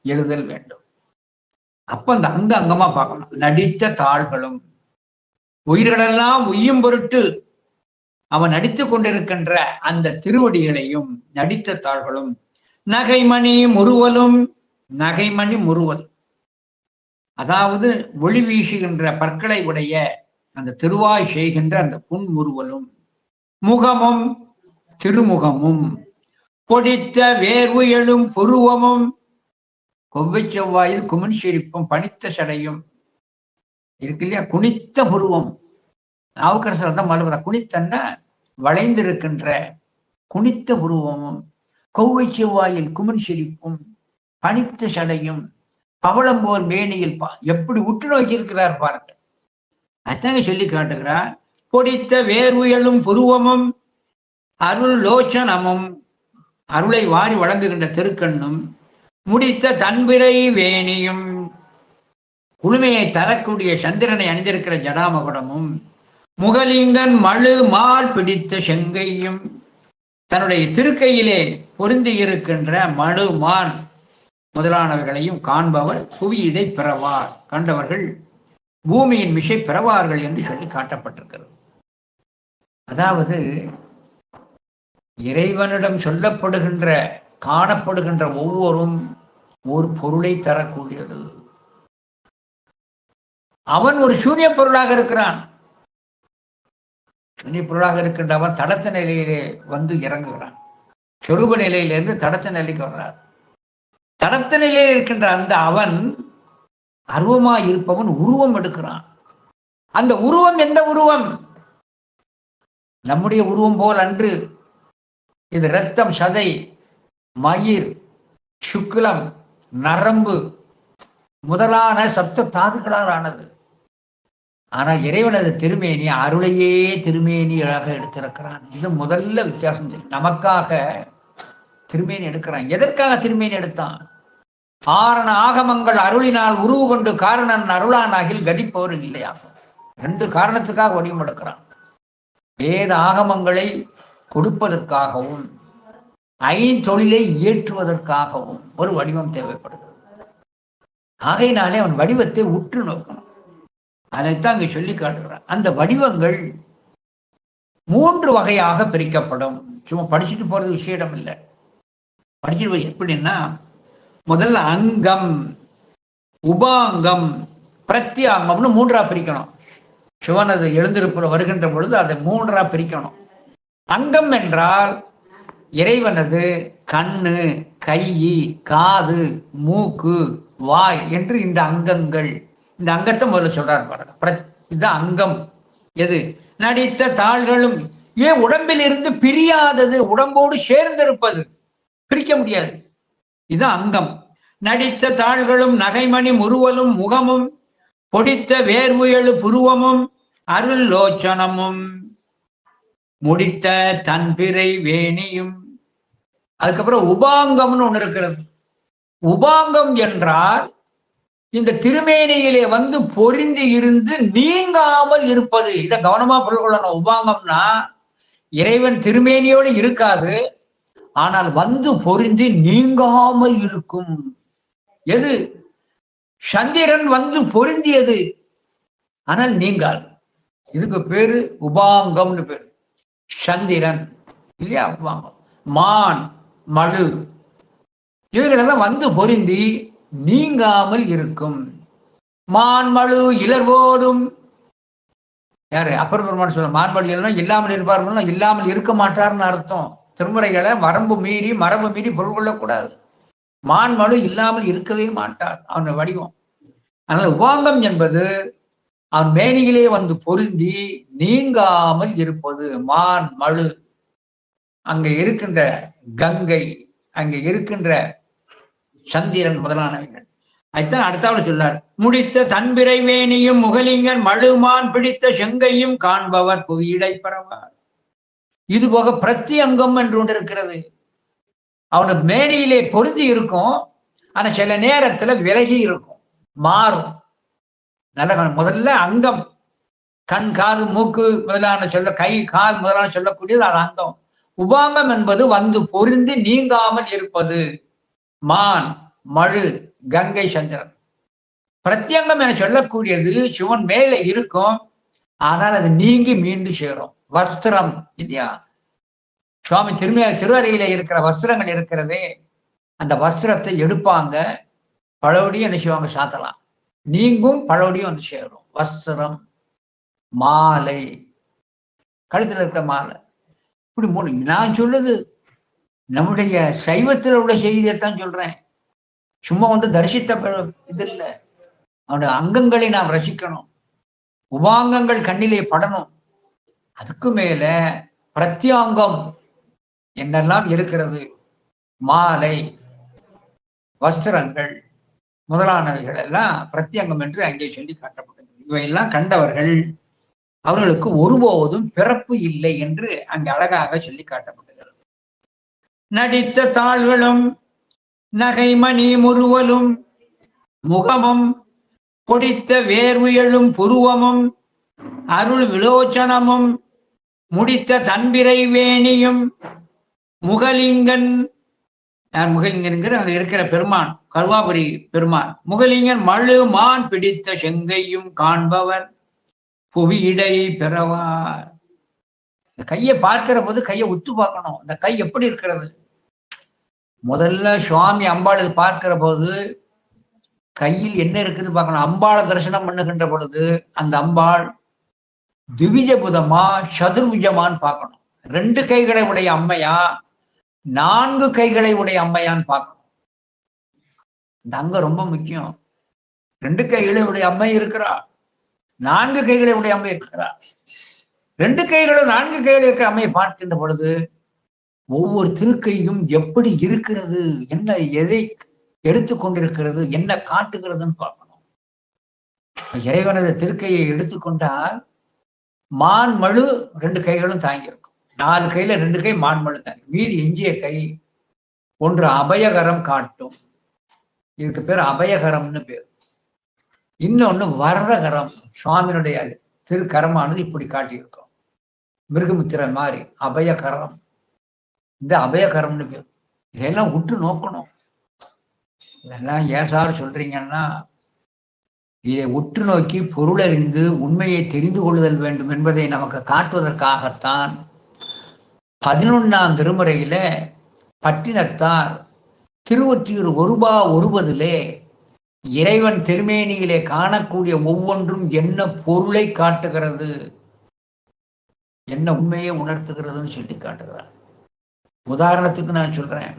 எழுதல் வேண்டும். அப்ப அந்த அங்கமா பார்க்கணும். நடித்த தாள்களும் உயிர்களெல்லாம் உய்யும் பொருட்டு அவன் நடித்துக் கொண்டிருக்கின்ற அந்த திருவடிகளையும் நடித்த தாள்களும் நகைமணி முறுவலும். நகைமணி முறுவல் அதாவது ஒளி வீசுகின்ற பற்களை உடைய அந்த திருவாய் செய்கின்ற அந்த புன்முறுவலும் முகமும் திருமுகமும் பொடித்த வேர்வு எழும் புருவமும் கொவ்வை செவ்வாயில் குமிழ் சிரிப்பும் பனித்த சடையும் இருக்கு இல்லையா? குனித்த புருவம். நாவுக்கரசர் தான் மறுபடியும் குனித்தன்னா வளைந்திருக்கின்ற குனித்த புருவமும் கொவ்வை செவ்வாயில் குமிழ் சிரிப்பும் பனித்த சடையும் பவளம்போர் மேனியில் எப்படி உற்று நோக்கி இருக்கிறார் பாருங்க. அத்தனை சொல்லி காட்டுகிறார். பொடித்த வேர்வுயலும் புருவமும் அருள் லோச்சனமும் அருளை வாரி வழங்குகின்ற திருக்கண்ணும் முடித்த தன்பிரை வேணியும் குளுமையை தரக்கூடிய சந்திரனை அணிந்திருக்கிற ஜடாமகுடமும் முகலிங்கன் மழு மால் பிடித்த செங்கையும் தன்னுடைய திருக்கையிலே பொருந்தி இருக்கின்ற மழு மான் முதலானவர்களையும் காண்பவர் புவியிடை பிறவார். கண்டவர்கள் பூமியின் மிசை பிறவார்கள் என்று சொல்லி காட்டப்பட்டிருக்கிறது. அதாவது இறைவனிடம் சொல்லப்படுகின்ற காணப்படுகின்ற ஒவ்வொரும் ஒரு பொருளை தரக்கூடியது. அவன் ஒரு சூன்ய பொருளாக இருக்கிறான். சூன்ய பொருளாக இருக்கின்ற அவன் தடத்த நிலையிலே வந்து இறங்குகிறான். சொரூப நிலையிலிருந்து தடத்த நிலைக்கு வர்றார். தடத்த நிலையில் இருக்கின்ற அந்த அவன் அருவமாய் இருப்பவன் உருவம் எடுக்கிறான். அந்த உருவம் எந்த உருவம்? நம்முடைய உருவம் போல் அன்று. இது இரத்தம், சதை, மயிர், சுக்குலம், நரம்பு முதலான சப்த தாதுக்களால் ஆனது. ஆனால் இறைவனது திருமேனி அருளையே திருமேனியாக எடுத்திருக்கிறான். இது முதல்ல வித்தியாசம். நமக்காக திருமேனி எடுக்கிறான். எதற்காக திருமேனி எடுத்தான்? ஆரண ஆகமங்கள் அருளினால் உருவு கொண்டு காரணன் அருளானாகில் கதிப்பவர் இல்லையாகும். 2 காரணத்துக்காக வடிவம் எடுக்கிறான். வேத ஆகமங்களை கொடுப்பதற்காகவும் ஐந்தொழிலை இயற்றுவதற்காகவும் ஒரு வடிவம் தேவைப்படுகிறது. ஆகையினாலே அவன் வடிவத்தை உற்று நோக்கணும். அதைத்தான் அங்கே சொல்லி காட்டுகிறான். அந்த வடிவங்கள் 3 வகையாக பிரிக்கப்படும். சும்மா படிச்சுட்டு போறது விஷயம் இல்லை. படிச்சுட்டு எப்படின்னா, முதல்ல அங்கம், உபாங்கம், பிரத்யாங்கம்னு 3ஆ பிரிக்கணும். சிவனது எழுந்திருப்புற வருகின்ற பொழுது அதை 3ஆ பிரிக்கணும். அங்கம் என்றால் இறைவனது கண்ணு, கை, காது, மூக்கு, வாய் என்று இந்த அங்கங்கள். இந்த அங்கத்தை முதல்ல சொல்றாரு பாருங்க. இதுதான் அங்கம். எது? நடித்த தாள்களும் ஏன் உடம்பில் இருந்து பிரியாதது, உடம்போடு சேர்ந்திருப்பது, பிரிக்க முடியாது. இதுதான் அங்கம். நடித்த தாள்களும் நகைமணி முறுவலும் முகமும் பொடித்த வேர்வுயலு புருவமும் அருள் லோச்சனமும் முடித்த தன்பிரை வேணியும். அதுக்கப்புறம் உபாங்கம்னு ஒண்ணு இருக்கிறது. உபாங்கம் என்றால் இந்த திருமேனியிலே வந்து பொருந்தி இருந்து நீங்காமல் இருப்பது. இதை கவனமா புரிந்து கொள்ளணும். உபாங்கம்னா இறைவன் திருமேனியோடு இருக்காது, ஆனால் வந்து பொருந்தி நீங்காமல் இருக்கும். எது? சந்திரன் வந்து பொருந்தியது, ஆனால் நீங்காது. இதுக்கு பேரு உபாங்கம்னு பேரு. சந்திரன் இல்லையா? உபாங்கம். மான், மழு இவைகளெல்லாம் வந்து பொருந்தி நீங்காமல் இருக்கும். மான் மழு இலர்வோடும், யாரு? அப்பர் பெருமான் சொல்ல, மான்மழு இல்லாமல் இருப்பார், இல்லாமல் இருக்க மாட்டார்னு அர்த்தம். திருமுறைகளை வரம்பு மீறி மரபு மீறி பொருள் கொள்ளக்கூடாது. மான்மழு இல்லாமல் இருக்கவே மாட்டார், அவன் வடிவம். அதனால உபாங்கம் என்பது அவன் மேனியிலே வந்து பொருந்தி நீங்காமல் இருப்பது. மான் மழு, அங்க இருக்கின்ற கங்கை, அங்க இருக்கின்ற சந்திரன் முதலானவைகள். அதுதான் அடுத்தாவது சொன்னார். முடித்த தன்பிரை வேணியும் முகலிங்கன் மழுமான் பிடித்த செங்கையும் காண்பவர் புவியிடை பரவார். இது போக பிரத்தியங்கம் என்று ஒன்று இருக்கிறது. அவனுக்கு மேனியிலே பொருந்தி இருக்கும், ஆனா சில நேரத்துல விலகி இருக்கும், மாறும். நல்ல முதல்ல அங்கம், கண் காது மூக்கு முதலான சொல்ல, கை கால் முதலான சொல்லக்கூடியது அது அங்கம். உபாங்கம் என்பது வந்து பொருந்தி நீங்காமல் இருப்பது. மான் மழு கங்கை சந்திரன். பிரத்யங்கம் என சொல்லக்கூடியது சிவன் மேல இருக்கும், ஆனால் அது நீங்கி மீண்டும் சேரும். வஸ்திரம் இல்லையா? சுவாமி திருவரையில இருக்கிற வஸ்திரங்கள் இருக்கிறதே, அந்த வஸ்திரத்தை எடுப்பாங்க, பழவடியும் என்ன செய்வாங்க? சாத்தலாம். நீங்கும், பழவடியும் வந்து சேரும். வஸ்திரம், மாலை, கழுத்துல இருக்கிற மாலை, இப்படி மூணு. நான் சொல்லுது நம்முடைய சைவத்தில் உள்ள செய்தியைத்தான் சொல்றேன். சும்மா வந்து தரிசித்த இது இல்லை. அவனுடைய அங்கங்களை நாம் ரசிக்கணும், உபாங்கங்கள் கண்ணிலே படணும். அதுக்கு மேல பிரத்யாங்கம் என்னெல்லாம் இருக்கிறது, மாலை, வஸ்திரங்கள் முதலானவைகள் எல்லாம் பிரத்யங்கம் என்று அங்கே சொல்லி காட்டப்பட்டது. இவையெல்லாம் கண்டவர்கள் அவர்களுக்கு ஒருபோதும் பிறப்பு இல்லை என்று அங்கு அழகாக சொல்லி காட்டப்பட்டது. நடித்த தாள்களும் நகைமணி முறுவலும் முகமும் பொடித்த வேர்வுயலும் புருவமும் அருள் விலோச்சனமும் முடித்த தன்பிரை வேணியும் முகலிங்கன், முகலிங்கன்கிற அங்க இருக்கிற பெருமான், கருவாபுரி பெருமான். முகலிங்கன் மழு மான் பிடித்த செங்கையும் காண்பவர் புவியிடை பெறவார். கையை பார்க்கிற போது கையை உத்து பார்க்கணும், இந்த கை எப்படி இருக்கிறது. முதல்ல சுவாமி அம்பாளுக்கு பார்க்கிற போது கையில் என்ன இருக்குது பார்க்கணும். அம்பாளை தரிசனம் பண்ணுகின்ற பொழுது அந்த அம்பாள் திவிஜபுதமா சதுர்புஜமான்னு பார்க்கணும். 2 கைகளை உடைய அம்மையா 4 கைகளை உடைய அம்மையான்னு பார்க்கணும். இந்த அங்கம் ரொம்ப முக்கியம். 2 கைகளை உடைய அம்மை இருக்கிறா, 4 கைகளை உடைய அம்மை இருக்கிறா. 2 கைகளும் 4 கைகள் இருக்கிற அம்மையை பார்க்கின்ற பொழுது ஒவ்வொரு திருக்கையும் எப்படி இருக்கிறது, என்ன எதை எடுத்துக்கொண்டிருக்கிறது, என்ன காட்டுகிறதுன்னு பார்க்கணும். இறைவனது திருக்கையை எடுத்துக்கொண்டால் மான் மழு 2 கைகளும் தாங்கி இருக்கும். 4 கையில 2 கை மான் மழு தாங்கி, மீதி எஞ்சிய கை ஒன்று அபயகரம் காட்டும். இதுக்கு பேர் அபயகரம்னு பேர். இன்னொன்னு வரதகரம், சுவாமியினுடைய திருக்கரமானது இப்படி காட்டியிருக்கும், மிருகமுத்திரன் மாதிரி அபயகரம். இந்த அபயகரம்னு பேர். இதெல்லாம் உற்று நோக்கணும். இதெல்லாம் ஏன் சார் சொல்றீங்கன்னா, இதை உற்று நோக்கி பொருளறிந்து உண்மையை தெரிந்து கொள்ளுதல் வேண்டும் என்பதை நமக்கு காட்டுவதற்காகத்தான் 11ஆம் திருமுறையில பட்டினத்தார் திருவொற்றியூர் ஒருபா ஒருவதிலே இறைவன் திருமேனியிலே காணக்கூடிய ஒவ்வொன்றும் என்ன பொருளை காட்டுகிறது, என்ன உண்மையை உணர்த்துகிறதுன்னு சொல்லி காட்டுகிறார். உதாரணத்துக்கு நான் சொல்றேன்,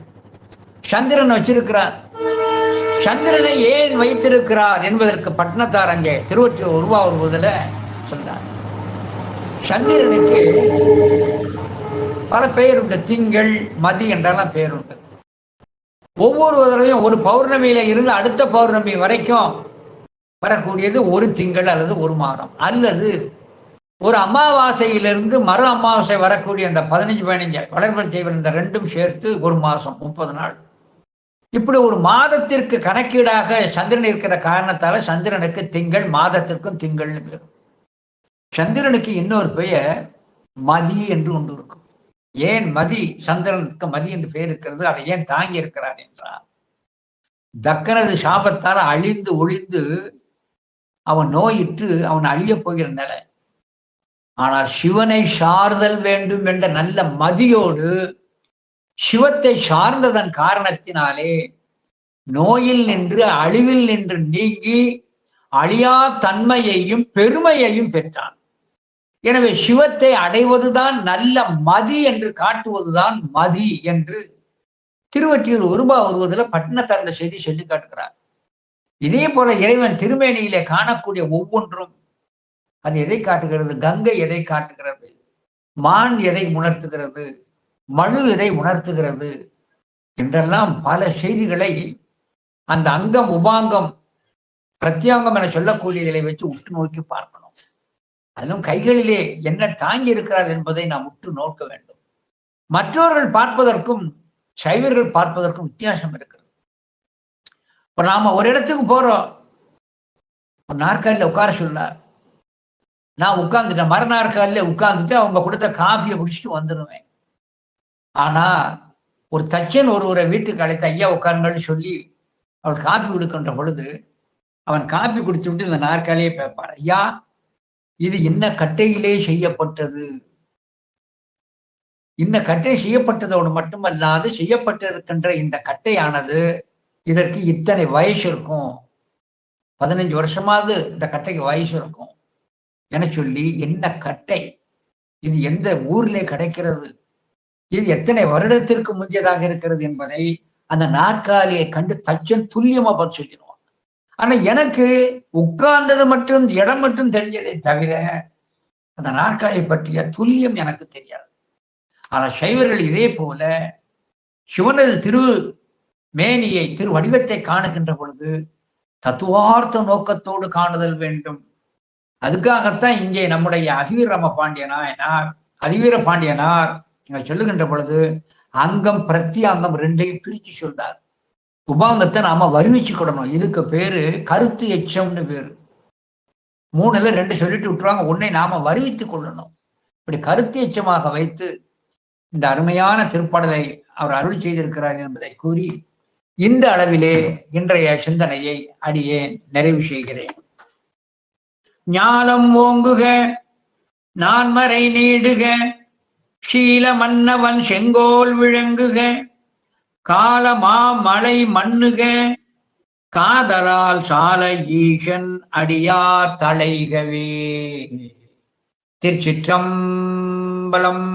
சந்திரன் வச்சிருக்கிறார். சந்திரனை ஏன் வைத்திருக்கிறார் என்பதற்கு பட்டினத்தார் அங்கே திருவொற்றியூர் ஒருபா ஒருவதில் சொன்னார். சந்திரனுக்கு பல பெயர் உண்டு. திங்கள், மதி என்றெல்லாம் பெயர் உண்டு. ஒவ்வொரு தடவையும் ஒரு பௌர்ணமியில இருந்து அடுத்த பௌர்ணமி வரைக்கும் வரக்கூடியது ஒரு திங்கள் அல்லது ஒரு மாதம், அல்லது ஒரு அமாவாசையிலிருந்து மறு அமாவாசை வரக்கூடிய அந்த 15 வளர்மல் செய்வர், இந்த 2ம் சேர்த்து ஒரு மாசம் 30 நாள். இப்படி ஒரு மாதத்திற்கு கணக்கீடாக சந்திரன் இருக்கிற காரணத்தால சந்திரனுக்கு திங்கள், மாதத்திற்கும் திங்கள்னு பேர். சந்திரனுக்கு இன்னொரு பெயர் மதி என்று ஒன்று இருக்கும். ஏன் மதி, சந்திரனுக்கு மதி என்று பெயர் இருக்கிறது, அதை ஏன் தாங்கி இருக்கிறார் என்றார், தக்கனது சாபத்தால் அழிந்து ஒழிந்து அவன் நோயிற்று அவன் அழியப் போகிற நிலை. ஆனால் சிவனை சார்தல் வேண்டும் என்ற நல்ல மதியோடு சிவத்தை சார்ந்ததன் காரணத்தினாலே நோயில் நின்று அழிவில் நின்று நீங்கி அழியா தன்மையையும் பெருமையையும் பெற்றான். எனவே சிவத்தை அடைவதுதான் நல்ல மதி என்று காட்டுவதுதான் மதி என்று திருவொற்றியூர் உருவா வருவதில் பட்டினத்தார்ந்த செய்தி சொல்லி காட்டுகிறார். இதே போல இறைவன் திருமேனியிலே காணக்கூடிய ஒவ்வொன்றும் அது எதை காட்டுகிறது? கங்கை எதை காட்டுகிறது? மான் எதை உணர்த்துகிறது? மழு எதை உணர்த்துகிறது? என்றெல்லாம் பல செய்திகளை அந்த அங்கம் உபாங்கம் பிரத்யாங்கம் என சொல்லக்கூடியதை வச்சு உற்று நோக்கி பார்க்கணும். அதிலும் கைகளிலே என்ன தாங்கி இருக்கிறார் என்பதை நாம் உற்று நோக்க வேண்டும். மற்றவர்கள் பார்ப்பதற்கும் சைவர்கள் பார்ப்பதற்கும் வித்தியாசம் இருக்கிறது. இப்ப நாம ஒரு இடத்துக்கு போறோம், ஒரு நாற்காலியில உட்கார சொல்லார், நான் உட்கார்ந்துட்டேன், மர நாற்காலில உட்கார்ந்துட்டு அவங்க கொடுத்த காஃபியை குடிச்சிட்டு வந்துடுவேன். ஆனா ஒரு தச்சன் ஒருவரை வீட்டுக்கு அழைத்து ஐயா உட்காருங்கன்னு சொல்லி அவள் காஃபி கொடுக்கின்ற பொழுது அவன் காஃபி குடிச்சு விட்டு இந்த நாற்காலியே பேப்பார், ஐயா இது இன்ன கட்டையிலே செய்யப்பட்டது, இந்த கட்டை செய்யப்பட்டதோடு மட்டுமல்லாது செய்யப்பட்டிருக்கின்ற இந்த கட்டையானது இதற்கு இத்தனை வயசு இருக்கும், 15 வருஷமாவது இந்த கட்டைக்கு வயசு இருக்கும் என சொல்லி, என்ன கட்டை, இது எந்த ஊரிலே கிடைக்கிறது, இது எத்தனை வருடத்திற்கு முந்தியதாக இருக்கிறது என்பதை அந்த நாற்காலியை கண்டு தச்சன் துல்லியமா பார்த்து சொல்லிடுவான். ஆனா எனக்கு உட்கார்ந்தது மட்டும் இடம் மட்டும் தெரிஞ்சதை தவிர அந்த நாற்காலியை பற்றிய துல்லியம் எனக்கு தெரியாது. ஆனா சைவர்கள் இதே போல சிவனது திரு மேனியை திரு வடிவத்தை காணுகின்ற பொழுது தத்துவார்த்த நோக்கத்தோடு காணுதல் வேண்டும். அதுக்காகத்தான் இங்கே நம்முடைய அதிவீர பாண்டியனார் சொல்லுகின்ற பொழுது அங்கம் பிரத்தியாங்கம் ரெண்டையும் பிரிச்சு சொல்றார். உபாங்கத்தை நாம வருவிச்சுக்கிடணும். இதுக்கு பேரு கருத்து எச்சம்னு பேரு. 3ல 2 சொல்லிட்டு விட்டுருவாங்க, 1ஐ நாம வருவித்துக் கொள்ளணும். இப்படி கருத்து எச்சமாக வைத்து இந்த அருமையான திருப்பாடலை அவர் அருள் செய்திருக்கிறார் என்பதை கூறி இந்த அளவிலே இன்றைய சிந்தனையை அடியேன் நிறைவு செய்கிறேன். ஞாலம் ஓங்குக, நான்மறை நீடுக, சீல மன்னவன் செங்கோல் விளங்குக, காலமா மலை மண்ணுக, காதலால் சால ஈசன் அடியார் தலைகவே. திருச்சிற்றம்பலம்.